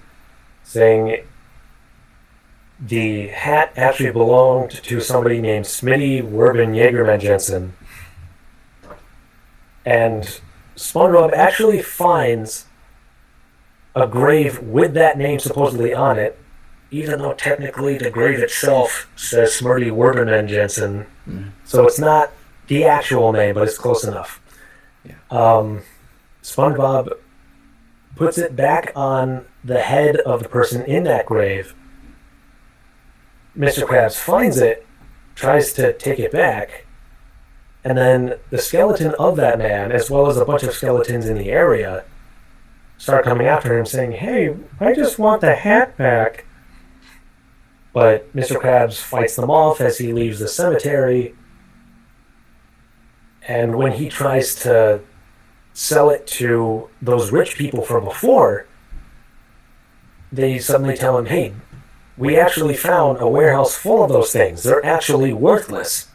saying the hat actually belonged to somebody named Smitty Werben Jaegerman Jensen. And SpongeBob actually finds a grave with that name supposedly on it, even though technically the grave itself says Smitty Werben Jensen. So it's not the actual name, but it's close enough. Yeah. SpongeBob puts it back on the head of the person in that grave. Mr. Krabs finds it, tries to take it back, and then the skeleton of that man, as well as a bunch of skeletons in the area, start coming after him saying, "Hey, I just want the hat back." But Mr. Krabs fights them off as he leaves the cemetery, and when he tries to sell it to those rich people from before, they suddenly tell him, "Hey, we actually found a warehouse full of those things. They're actually worthless."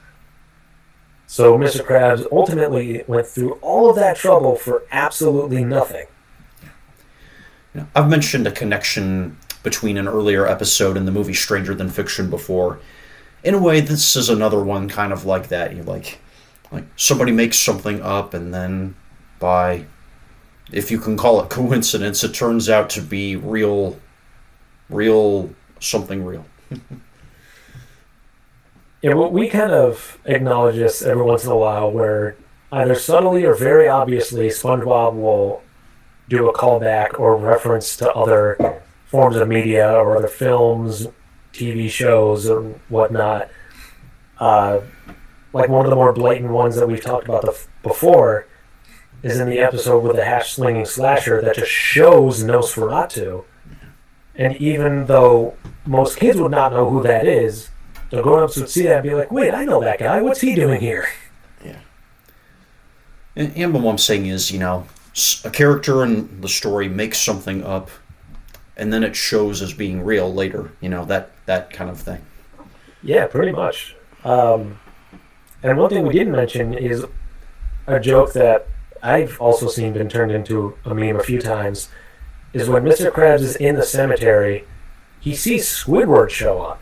So Mr. Krabs ultimately went through all of that trouble for absolutely nothing. I've mentioned a connection between an earlier episode and the movie Stranger Than Fiction before. In a way, this is another one kind of like that. You like somebody makes something up, and then by, if you can call it coincidence, it turns out to be real, something real. Yeah, well, we kind of acknowledge this every once in a while, where either subtly or very obviously SpongeBob will do a callback or reference to other forms of media or other films, TV shows, or whatnot. Like one of the more blatant ones that we've talked about before is in the episode with the hash-slinging slasher that just shows Nosferatu. And even though most kids would not know who that is, the grown-ups would see that and be like, "Wait, I know that guy. What's he doing here?" Yeah. And what I'm saying is, a character in the story makes something up, and then it shows as being real later. That kind of thing. Yeah, pretty much. And one thing we didn't mention is a joke that I've also seen been turned into a meme a few times, is when Mr. Krabs is in the cemetery, he sees Squidward show up.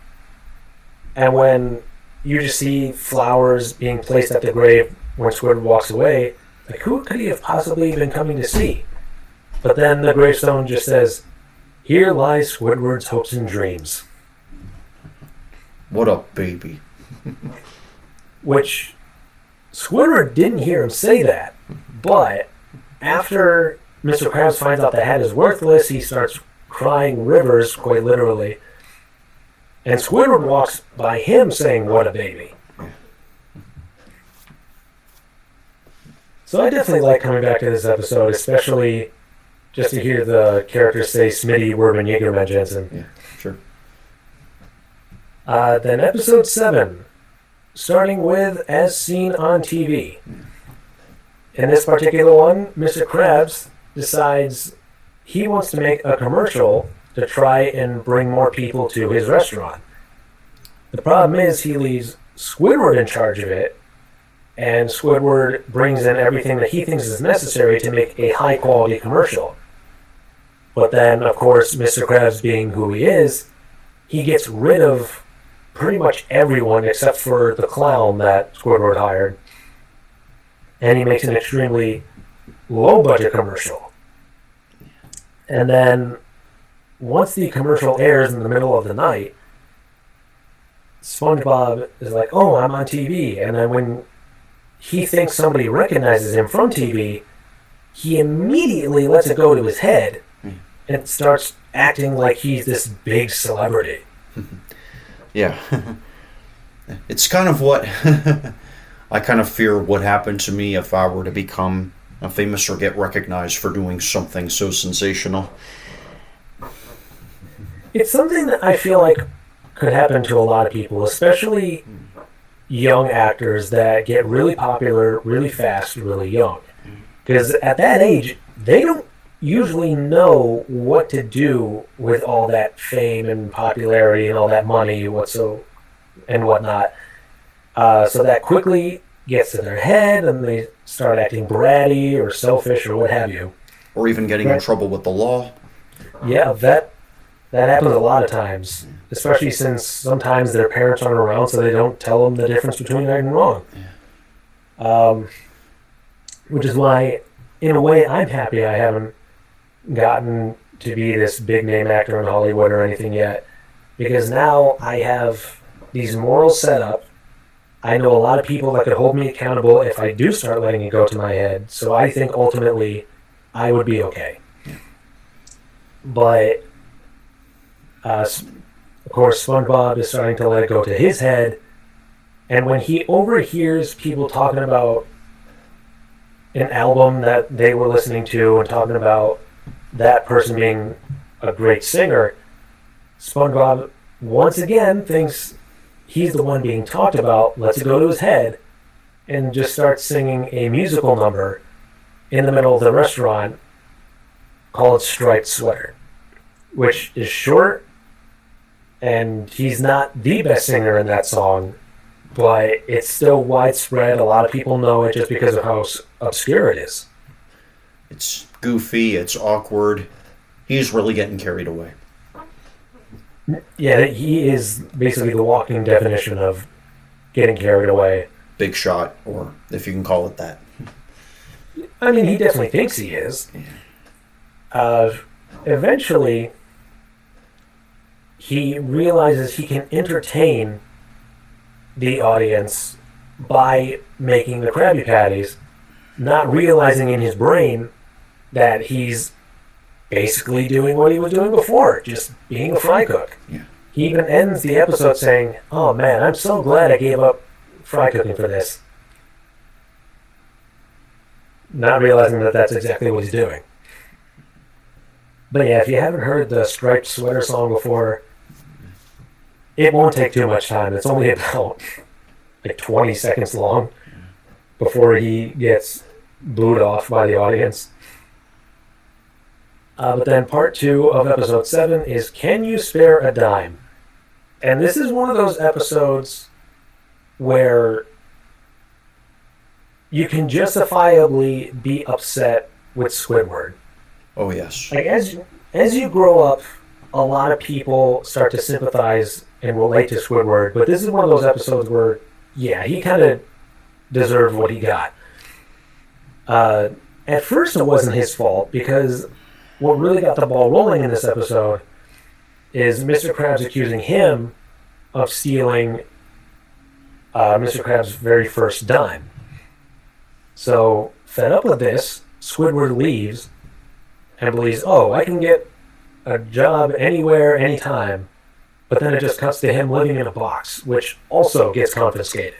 And when you just see flowers being placed at the grave when Squidward walks away, like, who could he have possibly been coming to see? But then the gravestone just says, "Here lies Squidward's hopes and dreams." What a baby. Which, Squidward didn't hear him say that, but after Mr. Krabs finds out the hat is worthless, he starts crying rivers, quite literally. And Squidward walks by him saying, "What a baby." So I definitely like coming back to this episode, especially just to hear the characters say Smitty Werben Jaegerman Jensen. Yeah, sure. Then episode 7, starting with As Seen on TV. In this particular one, Mr. Krabs decides he wants to make a commercial to try and bring more people to his restaurant. The problem is he leaves Squidward in charge of it, and Squidward brings in everything that he thinks is necessary to make a high-quality commercial. But then, of course, Mr. Krabs being who he is, he gets rid of pretty much everyone except for the clown that Squidward hired, and he makes an extremely low-budget commercial. And then, once the commercial airs in the middle of the night, SpongeBob is like, "Oh, I'm on TV," and then when he thinks somebody recognizes him from TV, he immediately lets it go to his head and starts acting like he's this big celebrity. Yeah. It's kind of what I kind of fear would happen to me if I were to become famous or get recognized for doing something so sensational. It's something that I feel like could happen to a lot of people, especially young actors that get really popular really fast, really young. Because at that age, they don't usually know what to do with all that fame and popularity and all that money and whatnot. So that quickly gets to their head and they start acting bratty or selfish or what have you. Or even getting in trouble with the law. Yeah, that happens a lot of times, especially since sometimes their parents aren't around, so they don't tell them the difference between right and wrong. Which is why, in a way, I'm happy I haven't gotten to be this big name actor in Hollywood or anything yet, because now I have these morals set up. I know a lot of people that could hold me accountable if I do start letting it go to my head, so I think ultimately I would be okay. But of course, SpongeBob is starting to let it go to his head, and when he overhears people talking about an album that they were listening to and talking about that person being a great singer, SpongeBob once again thinks he's the one being talked about, lets it go to his head, and just starts singing a musical number in the middle of the restaurant called Striped Sweater, which is short. And he's not the best singer in that song, but it's still widespread. A lot of people know it just because of how obscure it is. It's goofy, it's awkward. He's really getting carried away. Yeah, he is basically the walking definition of getting carried away. Big shot, or if you can call it that. I mean, he definitely thinks he is. Eventually, he realizes he can entertain the audience by making the Krabby Patties, not realizing in his brain that he's basically doing what he was doing before, just being a fry cook. Yeah. He even ends the episode saying, "Oh man, I'm so glad I gave up fry cooking for this." Not realizing that that's exactly what he's doing. But yeah, if you haven't heard the Striped Sweater song before, it won't take too much time. It's only about like 20 seconds long before he gets booed off by the audience. But then part 2 of episode 7 is Can You Spare a Dime? And this is one of those episodes where you can justifiably be upset with Squidward. Oh, yes. Like as you grow up, a lot of people start to sympathize and relate to Squidward, but this is one of those episodes where, yeah, he kind of deserved what he got. At first, it wasn't his fault, because what really got the ball rolling in this episode is Mr. Krabs accusing him of stealing Mr. Krabs' very first dime. So, fed up with this, Squidward leaves and believes, oh, I can get a job anywhere, anytime. But then it just cuts to him living in a box, which also gets confiscated.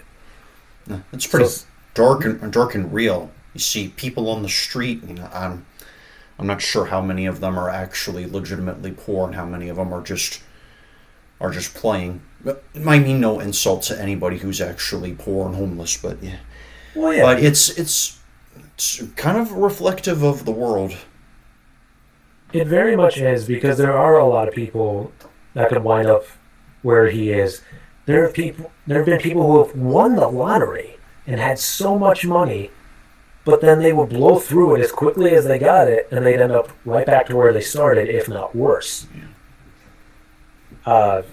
It's pretty dark and real. You see people on the street. You know, I'm not sure how many of them are actually legitimately poor and how many of them are just playing. I mean, no insult to anybody who's actually poor and homeless, but yeah. Well, yeah. But it's kind of reflective of the world. It very much is, because there are a lot of people that could wind up where he is. There have been people who have won the lottery and had so much money, but then they would blow through it as quickly as they got it, and they'd end up right back to where they started, if not worse. And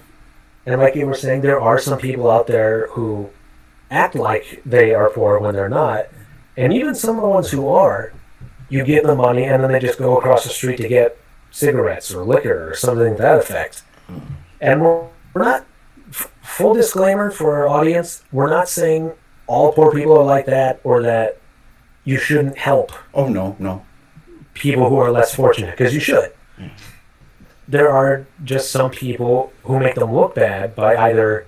like you were saying, there are some people out there who act like they are poor when they're not, and even some of the ones who are, you give them money and then they just go across the street to get cigarettes or liquor or something to that effect. And we're not full disclaimer for our audience, we're not saying all poor people are like that or that you shouldn't help Oh, no. people who are less fortunate, because you should. There are just some people who make them look bad by either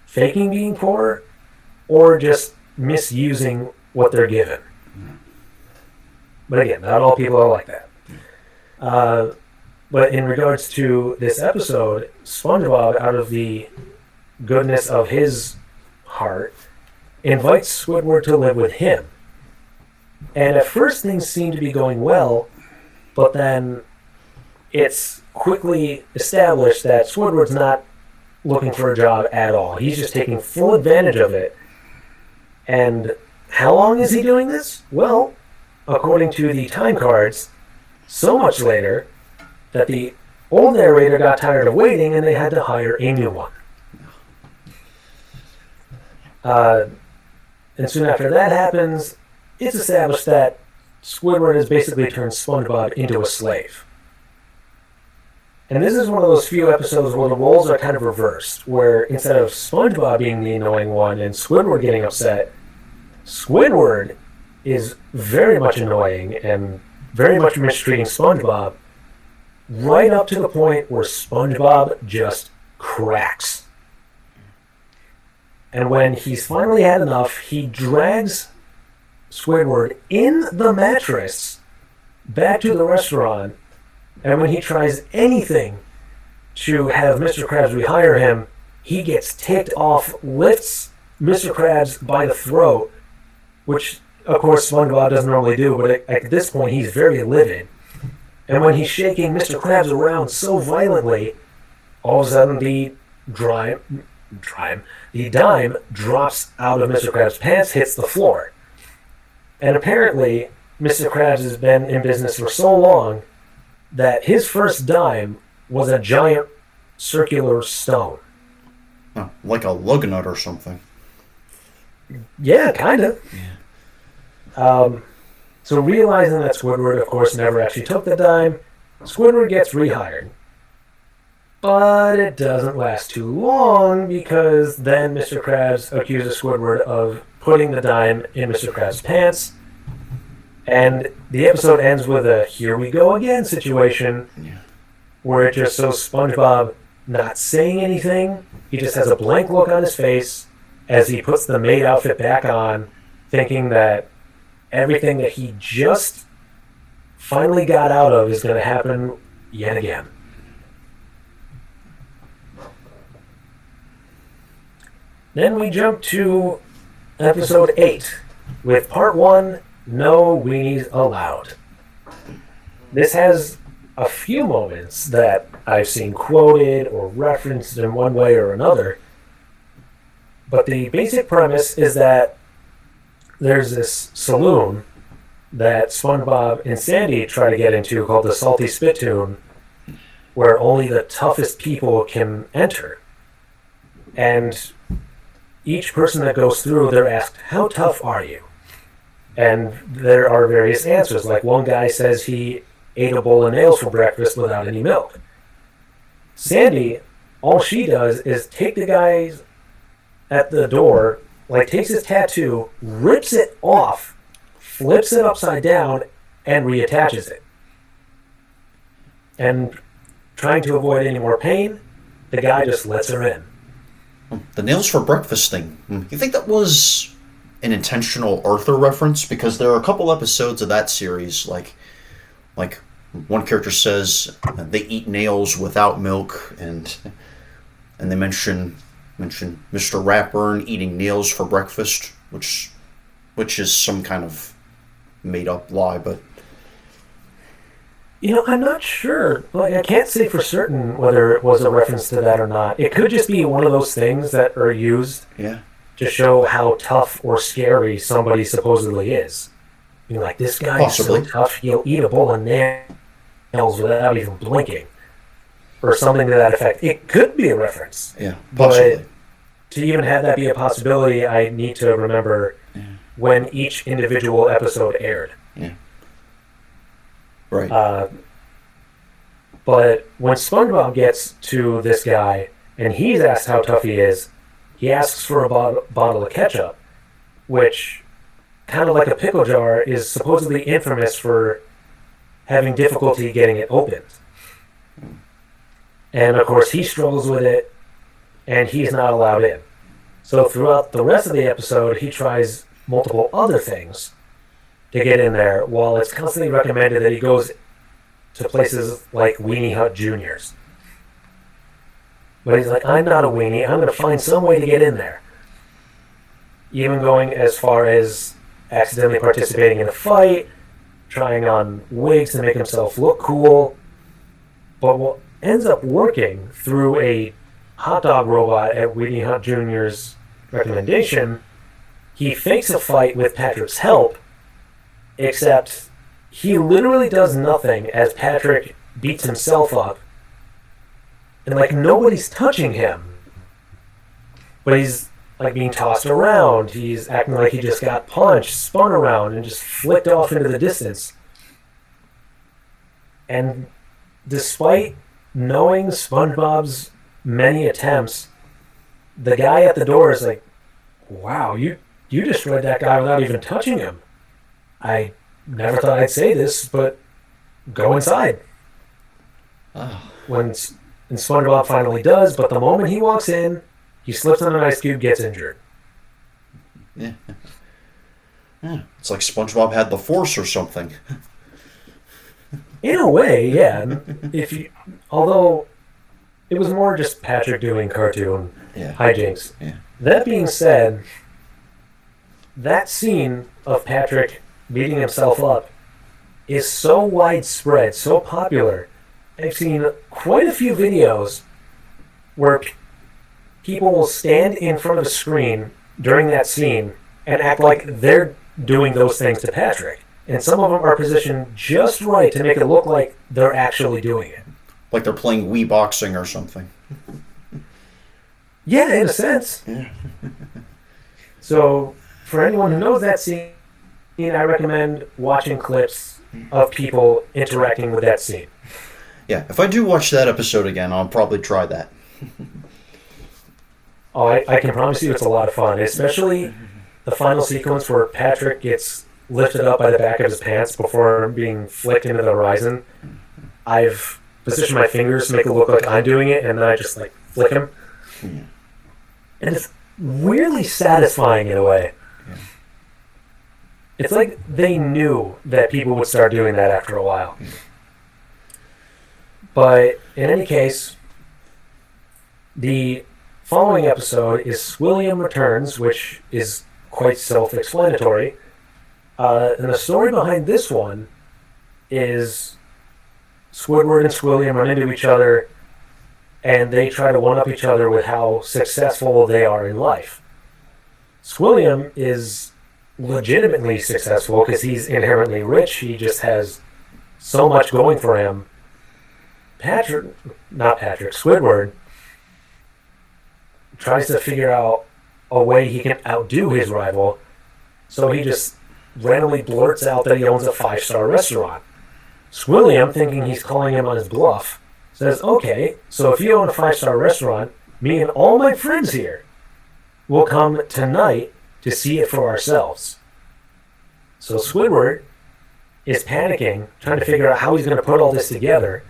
faking being poor or just misusing what they're given. But again, not all people are like that. But in regards to this episode, SpongeBob, out of the goodness of his heart, invites Squidward to live with him. And at first things seem to be going well, but then it's quickly established that Squidward's not looking for a job at all. He's just taking full advantage of it. And how long is he doing this? Well, according to the time cards, so much later that the old narrator got tired of waiting and they had to hire a new one. And soon after that happens, it's established that Squidward has basically turned SpongeBob into a slave. And this is one of those few episodes where the roles are kind of reversed, where instead of SpongeBob being the annoying one and Squidward getting upset, Squidward is very much annoying and very much mistreating SpongeBob, right up to the point where SpongeBob just cracks. And when he's finally had enough, he drags Squidward in the mattress back to the restaurant, and when he tries anything to have Mr. Krabs rehire him, he gets ticked off, lifts Mr. Krabs by the throat, which, of course, SpongeBob doesn't normally do, but at this point, he's very livid. And when he's shaking Mr. Krabs around so violently, all of a sudden the dime drops out of Mr. Krabs' pants, hits the floor. And apparently, Mr. Krabs has been in business for so long that his first dime was a giant circular stone. Oh, like a lug nut or something. Yeah, kind of. Yeah. So realizing that Squidward, of course, never actually took the dime, Squidward gets rehired. But it doesn't last too long, because then Mr. Krabs accuses Squidward of putting the dime in Mr. Krabs' pants. And the episode ends with a here we go again situation, where it just shows SpongeBob not saying anything. He just has a blank look on his face as he puts the maid outfit back on, thinking that everything that he just finally got out of is going to happen yet again. Then we jump to episode 8 with part 1, No Weenies Allowed. This has a few moments that I've seen quoted or referenced in one way or another, but the basic premise is that there's this saloon that SpongeBob and Sandy try to get into called the Salty Spittoon, where only the toughest people can enter. And each person that goes through, they're asked, how tough are you? And there are various answers. Like one guy says he ate a bowl of nails for breakfast without any milk. Sandy, all she does is take the guy at the door, like takes his tattoo, rips it off, flips it upside down, and reattaches it. And trying to avoid any more pain, the guy just lets her in. The nails for breakfast thing. You think that was an intentional Arthur reference? Because there are a couple episodes of that series, like one character says they eat nails without milk, and they mention Mr. Ratburn eating nails for breakfast, which is some kind of made up lie, but I'm not sure. Like, I can't say for certain whether it was a reference to that or not. It could just be one of those things that are used to show how tough or scary somebody supposedly is. Like, this guy is so tough, he'll eat a bowl of nails without even blinking. Or something to that effect. It could be a reference. Yeah, possibly. But to even have that be a possibility, I need to remember when each individual episode aired. Yeah. Right. But when SpongeBob gets to this guy, and he's asked how tough he is, he asks for a bottle of ketchup, which, kind of like a pickle jar, is supposedly infamous for having difficulty getting it opened. And of course, he struggles with it, and he's not allowed in. So throughout the rest of the episode, he tries multiple other things to get in there, while it's constantly recommended that he goes to places like Weenie Hut Juniors. But he's like, I'm not a weenie, I'm going to find some way to get in there. Even going as far as accidentally participating in a fight, trying on wigs to make himself look cool. But what ends up working through a hot dog robot at Weenie Hut Jr.'s recommendation, he fakes a fight with Patrick's help, except he literally does nothing as Patrick beats himself up. And like nobody's touching him. But he's like being tossed around. He's acting like he just got punched, spun around, and just flicked off into the distance. And despite knowing SpongeBob's many attempts, the guy at the door is like, wow, you destroyed that guy without even touching him. I never thought I'd say this, but go inside. And SpongeBob finally does, but the moment he walks in, he slips on an ice cube, gets injured. Yeah. It's like SpongeBob had the Force or something. In a way, yeah. Although it was more just Patrick doing cartoon hijinks. Yeah. That being said, that scene of Patrick beating himself up is so widespread, so popular. I've seen quite a few videos where people will stand in front of a screen during that scene and act like they're doing those things to Patrick. And some of them are positioned just right to make it look like they're actually doing it. Like they're playing Wii boxing or something. Yeah, in a sense. Yeah. So, for anyone who knows that scene, I recommend watching clips of people interacting with that scene. Yeah, if I do watch that episode again, I'll probably try that. Oh, I can promise you it's a lot of fun, especially the final sequence where Patrick gets lifted up by the back of his pants before being flicked into the horizon. I've positioned my fingers to make it look like I'm doing it, and then I just like flick him. Yeah. And it's weirdly satisfying in a way. Yeah. It's like they knew that people would start doing that after a while. Yeah. But in any case, the following episode is Squilliam Returns, which is quite self-explanatory. And the story behind this one is Squidward and Squilliam run into each other, and they try to one-up each other with how successful they are in life. Squilliam is legitimately successful because he's inherently rich. He just has so much going for him. Squidward tries to figure out a way he can outdo his rival, so he just randomly blurts out that he owns a 5-star restaurant. Squilliam, thinking he's calling him on his bluff, says, okay, so if you own a 5-star restaurant, me and all my friends here will come tonight to see it for ourselves. So Squidward is panicking, trying to figure out how he's going to put all this together.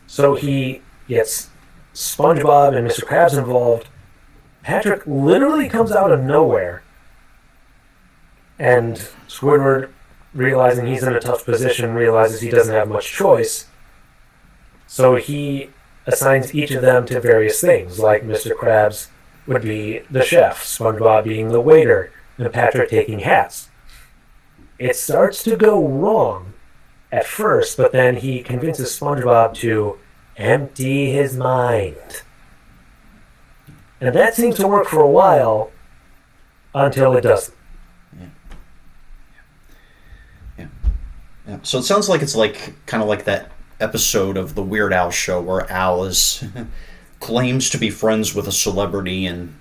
So he gets SpongeBob and Mr. Krabs involved. Patrick literally comes out of nowhere. And Squidward, realizing he's in a tough position, realizes he doesn't have much choice. So he assigns each of them to various things, like Mr. Krabs would be the chef, SpongeBob being the waiter, and Patrick taking hats. It starts to go wrong at first, but then he convinces SpongeBob to empty his mind. And that seems to work for a while until it doesn't. Yeah. So it sounds like it's like kind of like that episode of the Weird Al show where Al is claims to be friends with a celebrity and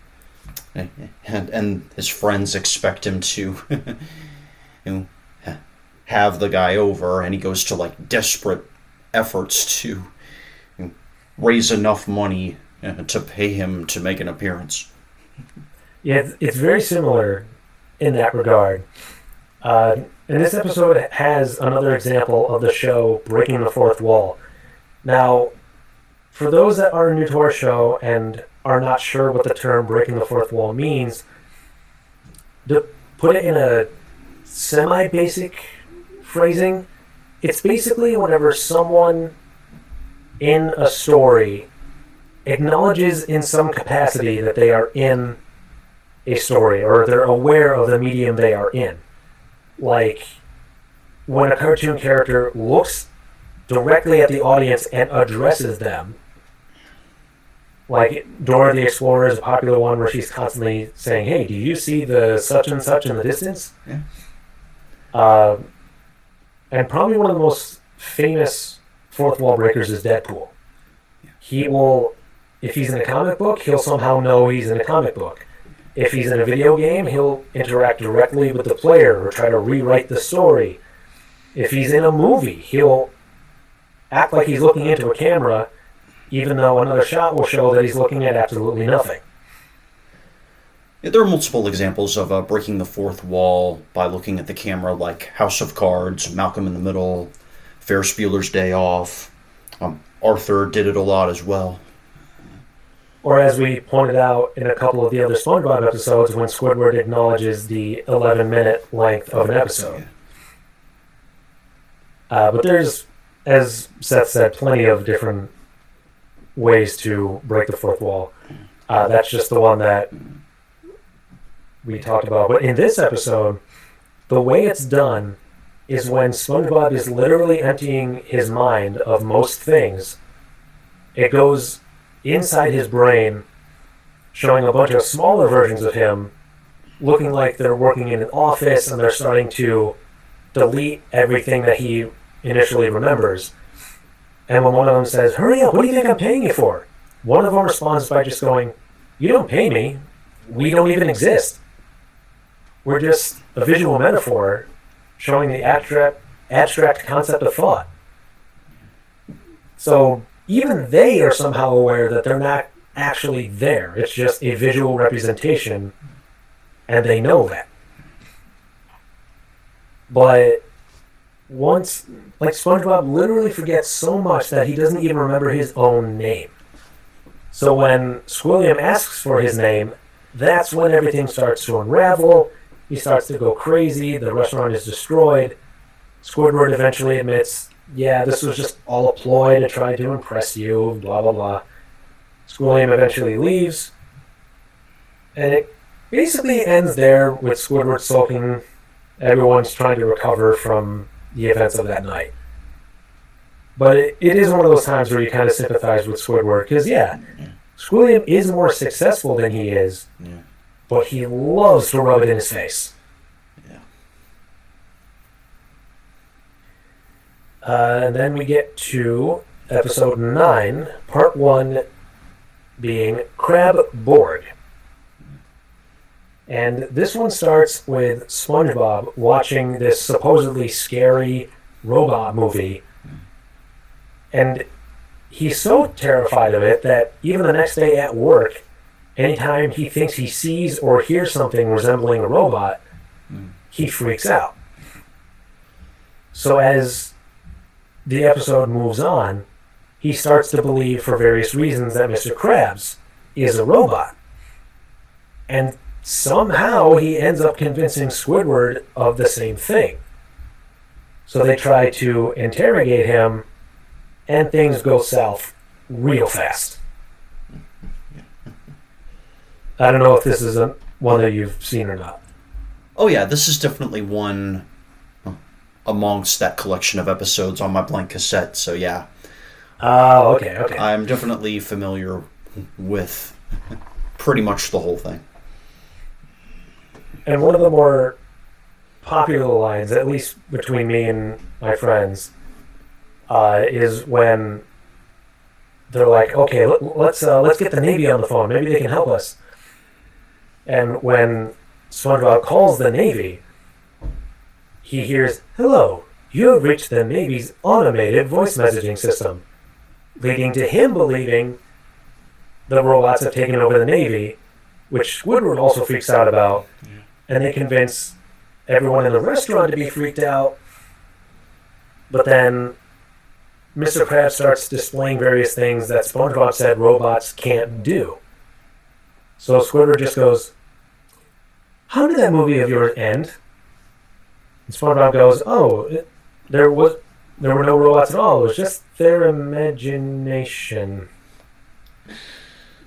his friends expect him to have the guy over, and he goes to like desperate efforts to raise enough money to pay him to make an appearance. Yeah, it's very similar in that regard. And this episode has another example of the show breaking the fourth wall. Now, for those that are new to our show and are not sure what the term breaking the fourth wall means, to put it in a semi-basic phrasing, it's basically whenever someone in a story acknowledges in some capacity that they are in a story, or they're aware of the medium they are in. Like, when a cartoon character looks directly at the audience and addresses them. Like, Dora the Explorer is a popular one where she's constantly saying, hey, do you see the such and such in the distance? Yeah. And probably one of the most famous fourth wall breakers is Deadpool. He will, if he's in a comic book, he'll somehow know he's in a comic book. If he's in a video game, he'll interact directly with the player or try to rewrite the story. If he's in a movie, he'll act like he's looking into a camera, even though another shot will show that he's looking at absolutely nothing. Yeah, there are multiple examples of breaking the fourth wall by looking at the camera, like House of Cards, Malcolm in the Middle, Ferris Bueller's Day Off. Arthur did it a lot as well. Or as we pointed out in a couple of the other SpongeBob episodes, when Squidward acknowledges the 11-minute length of an episode. But there's, as Seth said, plenty of different ways to break the fourth wall. That's just the one that we talked about. But in this episode, the way it's done is when SpongeBob is literally emptying his mind of most things, it goes inside his brain, showing a bunch of smaller versions of him looking like they're working in an office and they're starting to delete everything that he initially remembers. And when one of them says, hurry up, what do you think I'm paying you for? One of them responds by just going, you don't pay me. We don't even exist. We're just a visual metaphor showing the abstract concept of thought. So even they are somehow aware that they're not actually there. It's just a visual representation, and they know that. But once, like, SpongeBob literally forgets so much that he doesn't even remember his own name. So when Squilliam asks for his name, that's when everything starts to unravel. He starts to go crazy. The restaurant is destroyed. Squidward eventually admits, yeah, this was just all a ploy to try to impress you, blah, blah, blah. Squilliam eventually leaves. And it basically ends there with Squidward sulking. Everyone's trying to recover from the events of that night. But it is one of those times where you kind of sympathize with Squidward, because, yeah, Squilliam is more successful than he is, but he loves to rub it in his face. And then we get to episode 9, part 1, being Crab Board. And this one starts with SpongeBob watching this supposedly scary robot movie. And he's so terrified of it that even the next day at work, anytime he thinks he sees or hears something resembling a robot, he freaks out. So as the episode moves on, he starts to believe for various reasons that Mr. Krabs is a robot. And somehow he ends up convincing Squidward of the same thing. So they try to interrogate him, and things go south real fast. I don't know if this is one that you've seen or not. Oh yeah, this is definitely one amongst that collection of episodes on my blank cassette, so yeah. Oh, okay. I'm definitely familiar with pretty much the whole thing. And one of the more popular lines, at least between me and my friends, is when they're like, okay, let's get the Navy on the phone. Maybe they can help us. And when SpongeBob calls the Navy, he hears, hello, you have reached the Navy's automated voice messaging system, leading to him believing the robots have taken over the Navy, which Squidward also freaks out about, and they convince everyone in the restaurant to be freaked out. But then Mr. Krabs starts displaying various things that SpongeBob said robots can't do. So Squidward just goes, "How did that movie of yours end?" And SpongeBob goes, "Oh, there were no robots at all. It was just their imagination."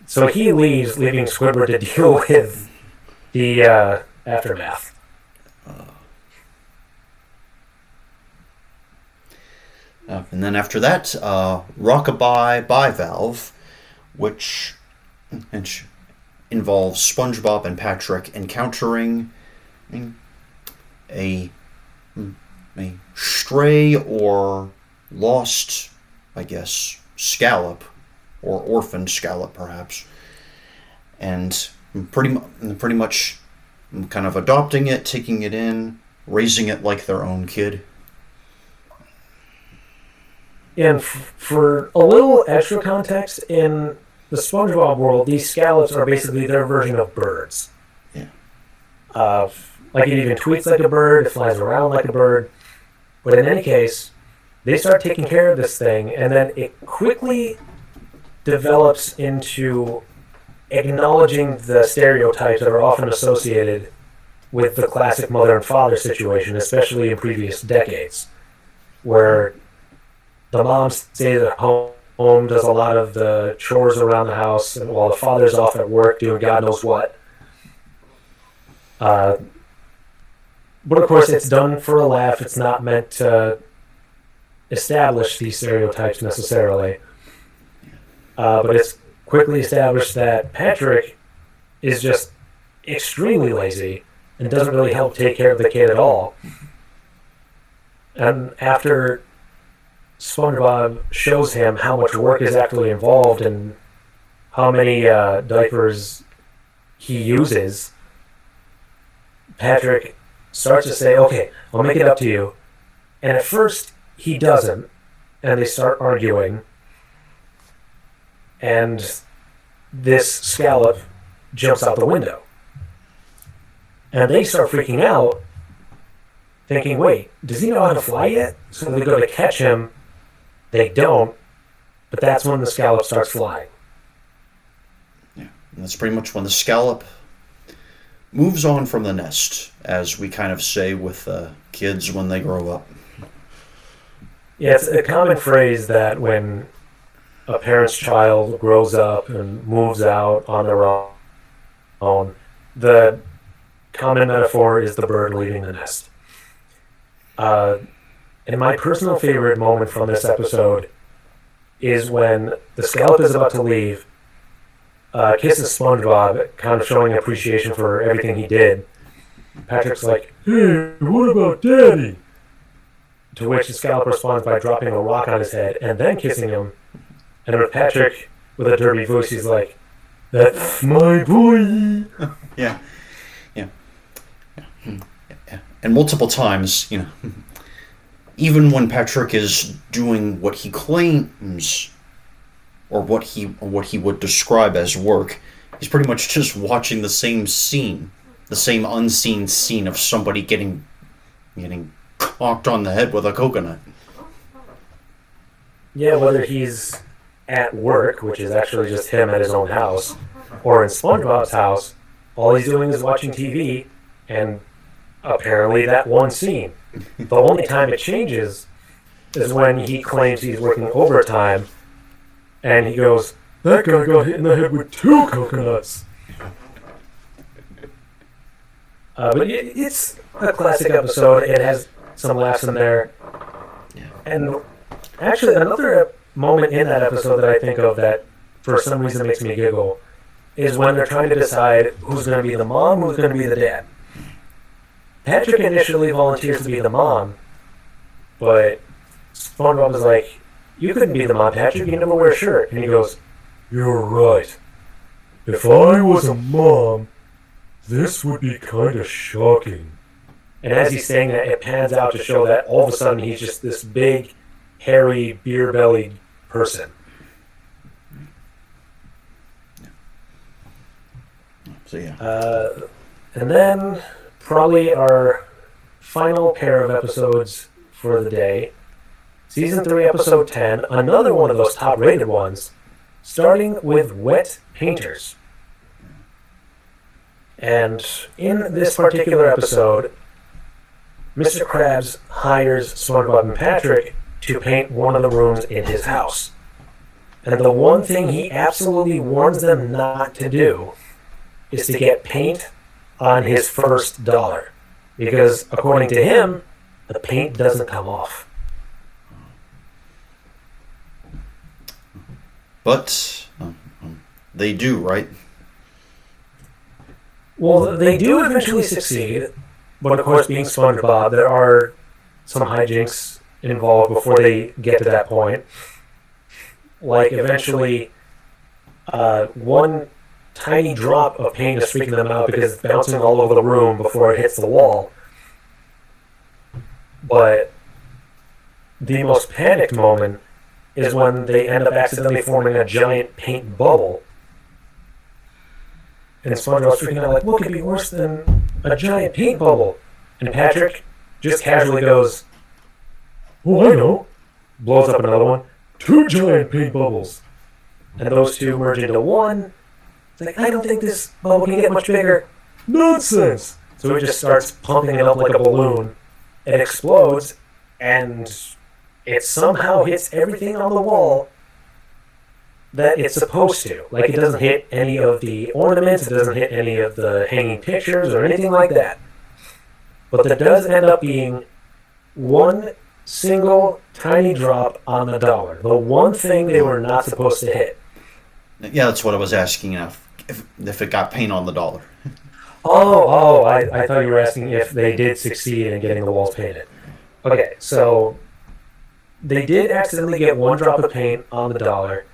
So he leaves, leaving Squidward to deal with the aftermath. And then after that, Rockabye by Valve, which involves SpongeBob and Patrick encountering a stray or lost, I guess, scallop, or orphaned scallop perhaps, and pretty much kind of adopting it, taking it in, raising it like their own kid. And for a little extra context, in the SpongeBob world, these scallops are basically their version of birds. Yeah. Like it even tweets like a bird, it flies around like a bird. But in any case, they start taking care of this thing, and then it quickly develops into acknowledging the stereotypes that are often associated with the classic mother and father situation, especially in previous decades, where the mom stays at home, does a lot of the chores around the house, and while the father's off at work doing God knows what. But of course, it's done for a laugh. It's not meant to establish these stereotypes necessarily. But it's quickly established that Patrick is just extremely lazy and doesn't really help take care of the kid at all. And after SpongeBob shows him how much work is actually involved and how many diapers he uses, Patrick starts to say, "Okay, I'll make it up to you." And at first, he doesn't, and they start arguing. And this scallop jumps out the window. And they start freaking out, thinking, wait, does he know how to fly yet? So they go to catch him. They don't, but that's when the scallop starts flying. Yeah, and that's pretty much when the scallop moves on from the nest, as we kind of say with kids when they grow up. Yeah, it's a common phrase that when a parent's child grows up and moves out on their own, the common metaphor is the bird leaving the nest. And my personal favorite moment from this episode is when the scallop is about to leave, kisses SpongeBob, kind of showing appreciation for everything he did. Patrick's like, "Hey, what about Daddy?" to which the scallop responds by dropping a rock on his head and then kissing him. And with Patrick, with a derby voice, he's like, "That's my boy." Yeah. And multiple times, even when Patrick is doing what he claims, or what he would describe as work, he's pretty much just watching the same scene, the same unseen scene of somebody getting conked on the head with a coconut. Yeah, whether he's at work, which is actually just him at his own house, or in SpongeBob's house, all he's doing is watching TV, and apparently that one scene. The only time it changes is when he claims he's working overtime, and he goes, "That guy got hit in the head with 2 coconuts." But it's a classic episode. It has some laughs in there. And actually, another moment in that episode that I think of that for some reason makes me giggle is when they're trying to decide who's going to be the mom, who's going to be the dad. Patrick initially volunteers to be the mom, but SpongeBob is like, "You couldn't be the mom, Patrick, you never wear a shirt." And he goes, "You're right. If I was a mom, this would be kind of shocking." and as he's saying that, it pans out to show that all of a sudden he's just this big, hairy, beer-bellied person. So yeah. And then probably our final pair of episodes for the day. Season 3, Episode 10, another one of those top-rated ones, starting with Wet Painters. And in this particular episode, Mr. Krabs hires SpongeBob and Patrick to paint one of the rooms in his house. And the one thing he absolutely warns them not to do is to get paint on his first dollar. Because, according to him, the paint doesn't come off. But they do, right? Well, they do eventually succeed, but of course, being SpongeBob, there are some hijinks involved before they get to that point. Like, eventually, one tiny drop of paint is freaking them out because it's bouncing all over the room before it hits the wall. But the most panicked moment is when they end up accidentally forming a giant paint bubble. And SpongeBob's freaking out like, what could be worse than a giant paint bubble? And Patrick just casually goes, Oh, I know. blows up another one, 2 giant paint bubbles. and those two merge into one. It's like, I don't think this bubble can get much bigger. Nonsense. So he just starts pumping it up like a balloon. It explodes, and it somehow hits everything on the wall that it's supposed to. Like, it doesn't hit any of the ornaments, it doesn't hit any of the hanging pictures or anything like that. But there does end up being one single tiny drop on the dollar. The one thing they were not supposed to hit. Yeah, that's what I was asking. If it got paint on the dollar. I thought you were asking if they did succeed in getting the walls painted. Okay, so they did accidentally get one drop of paint on the dollar.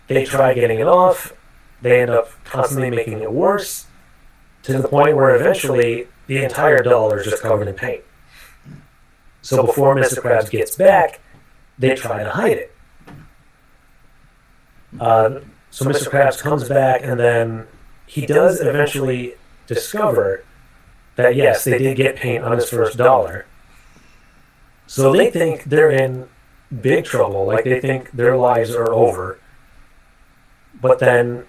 They try getting it off. They end up constantly making it worse to the point where eventually the entire dollar is just covered in paint. So before Mr. Krabs gets back, they try to hide it. So Mr. Krabs comes back, and then he does eventually discover that, yes, they did get paint on his first dollar. So they think they're in big trouble. Like, they think their lives are over. But then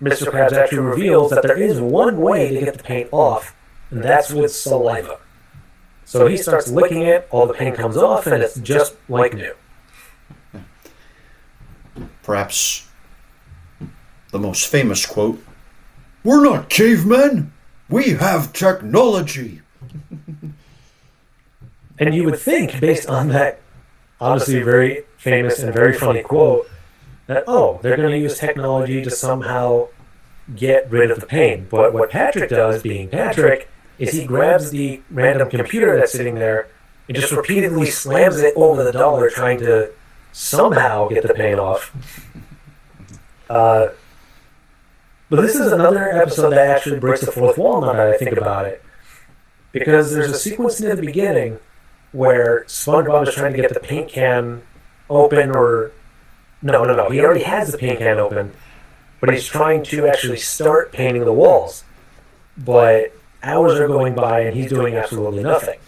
Mr. Krabs actually reveals that there is one way to get the paint off, and that's with saliva. So he starts licking it, all the paint comes off, and it's just like new. Perhaps the most famous quote, "We're not cavemen, we have technology." And you would think, based on that honestly very famous and very funny quote, that, oh, they're going to use technology to somehow get rid of the pain. But what Patrick does, being Patrick, is he grabs the random computer that's sitting there and just repeatedly slams it over the dollar, trying to somehow get the pain off. But this is another episode that actually breaks the fourth wall now that I think about it. Because there's a sequence near the beginning where SpongeBob is trying to get the paint can open, or... No. He already has the paint can open, but he's trying to actually start painting the walls. But hours are going by and he's doing absolutely nothing.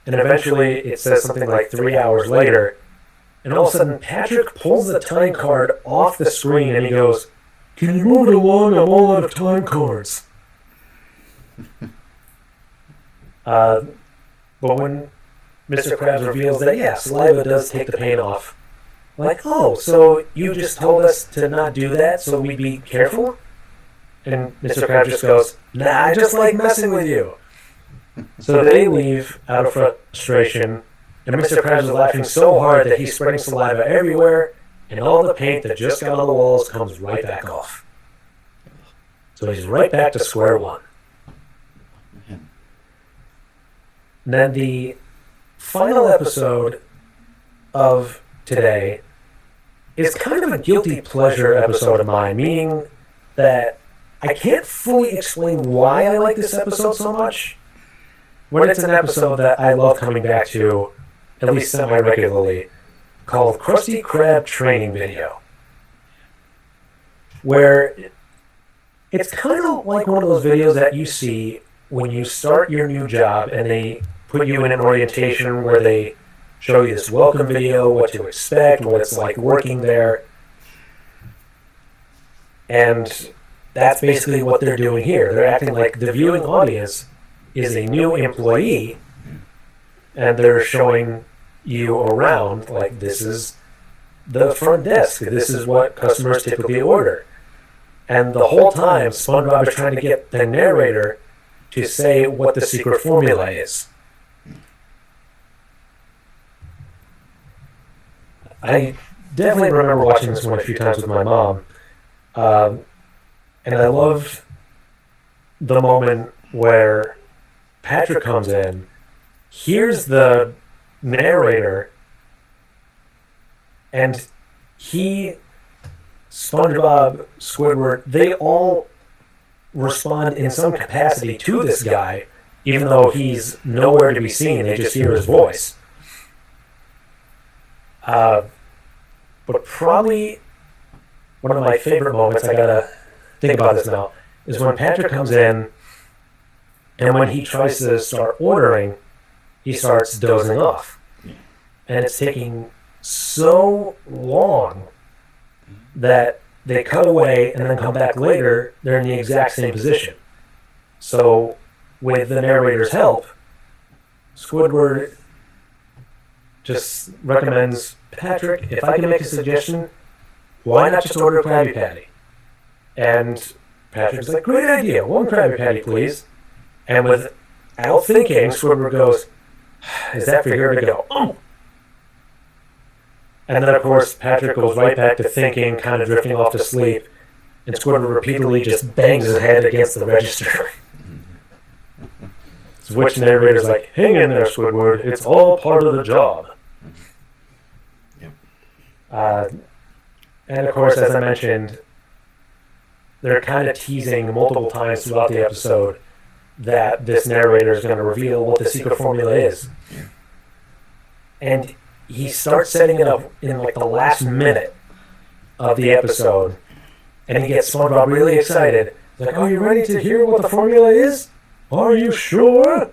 And eventually it says something like 3 hours later, and all of a sudden Patrick pulls the time card off the screen and he goes, Can you move it along? I'm all out of time cards. But when Mr. Krabs reveals that, yeah, saliva does take the paint off, like, oh, so you just told us to not do that so we'd be careful? And Mr. Krabs just goes, nah, I just like messing with you. So they leave out of frustration, and Mr. Krabs is laughing so hard that he's spreading saliva everywhere, and all the paint that just got on the walls comes right back off. So he's right back to square one. And then the final episode of today is kind of a guilty pleasure episode of mine, meaning that I can't fully explain why I like this episode so much, when it's an episode that I love coming back to, at least semi-regularly, called Krusty Krab Training Video, where It's kind of like one of those videos that you see when you start your new job and they put you in an orientation where they show you this welcome video, what to expect, what it's like working there. And that's basically what they're doing here. They're acting like the viewing audience is a new employee, and they're showing you around, like, this is the front desk, this is what customers typically order. And the whole time, SpongeBob is trying to get the narrator to say what the secret formula is. I definitely remember watching this one a few times with my mom. And I love the moment where Patrick comes in, hears the narrator, and he, SpongeBob, Squidward, they all respond in some capacity to this guy, even though he's nowhere to be seen. They just hear his voice. But probably one of my favorite moments, I gotta think about this now, is when Patrick comes in, and when he tries to start ordering, he starts dozing off. And it's taking so long that they cut away and then come back later, they're in the exact same position. So, with the narrator's help, Squidward just recommends, Patrick, if I can make a suggestion, why not just order a Krabby Patty? And Patrick's like, great idea, one Krabby Patty, please. And without thinking, Squidward goes, is that for here to go? Oh! And then, of course, Patrick goes right back to thinking, kind of drifting off to sleep, and Squidward repeatedly just bangs his head against the register. To which the narrator's like, hang in there, Squidward, it's all part of the job. And of course, as I mentioned, they're kind of teasing multiple times throughout the episode that this narrator is going to reveal what the secret formula is. And he starts setting it up in like the last minute of the episode, and he gets SpongeBob really excited. He's like, oh, you ready to hear what the formula is? Are you sure?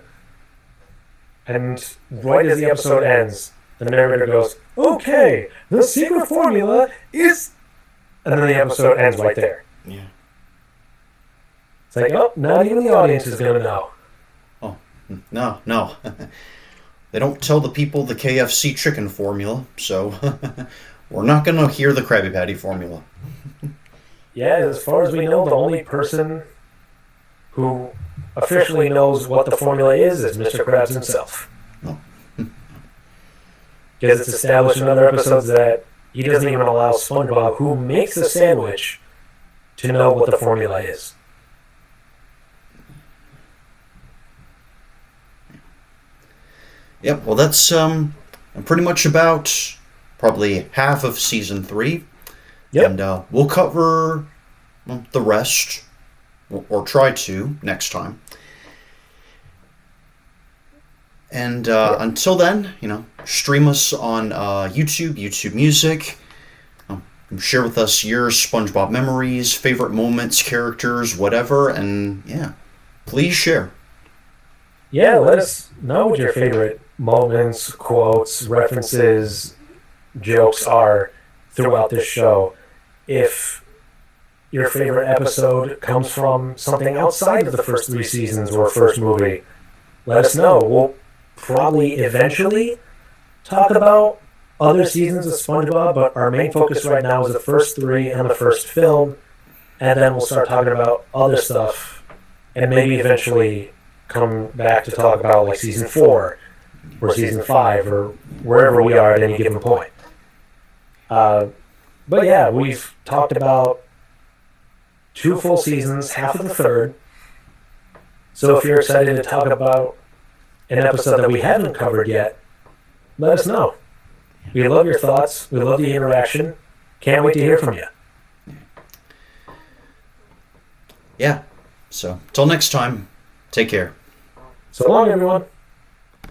And right as the episode ends, the narrator goes, okay, the secret formula is... And then the episode ends right there. Yeah. It's like, oh, not even the audience is going to know. Oh, no. They don't tell the people the KFC chicken formula, so we're not going to hear the Krabby Patty formula. Yeah, as far as we know, the only person who officially knows what the formula is Mr. Krabs himself. Oh. Because it's established in other episodes that he doesn't even allow SpongeBob, who makes the sandwich, to know what the formula is. Yep, well, that's pretty much about probably half of Season 3. Yep. And we'll cover the rest, or try to, next time. And until then, stream us on YouTube Music. Share with us your SpongeBob memories, favorite moments, characters, whatever, and yeah, please share. Yeah, let us know what your favorite moments, quotes, references, jokes are throughout this show. If your favorite episode comes from something outside of the first 3 seasons or first movie, let us know. We'll probably eventually talk about other seasons of SpongeBob, but our main focus right now is the first 3 and the first film, and then we'll start talking about other stuff, and maybe eventually come back to talk about like season 4 or season 5 or wherever we are at any given point. But yeah, we've talked about 2 full seasons, half of the third. So if you're excited to talk about an episode that we haven't covered yet, let us know. We love your thoughts. We love the interaction. Can't wait to hear from you. Yeah. So, till next time, take care. So long, everyone.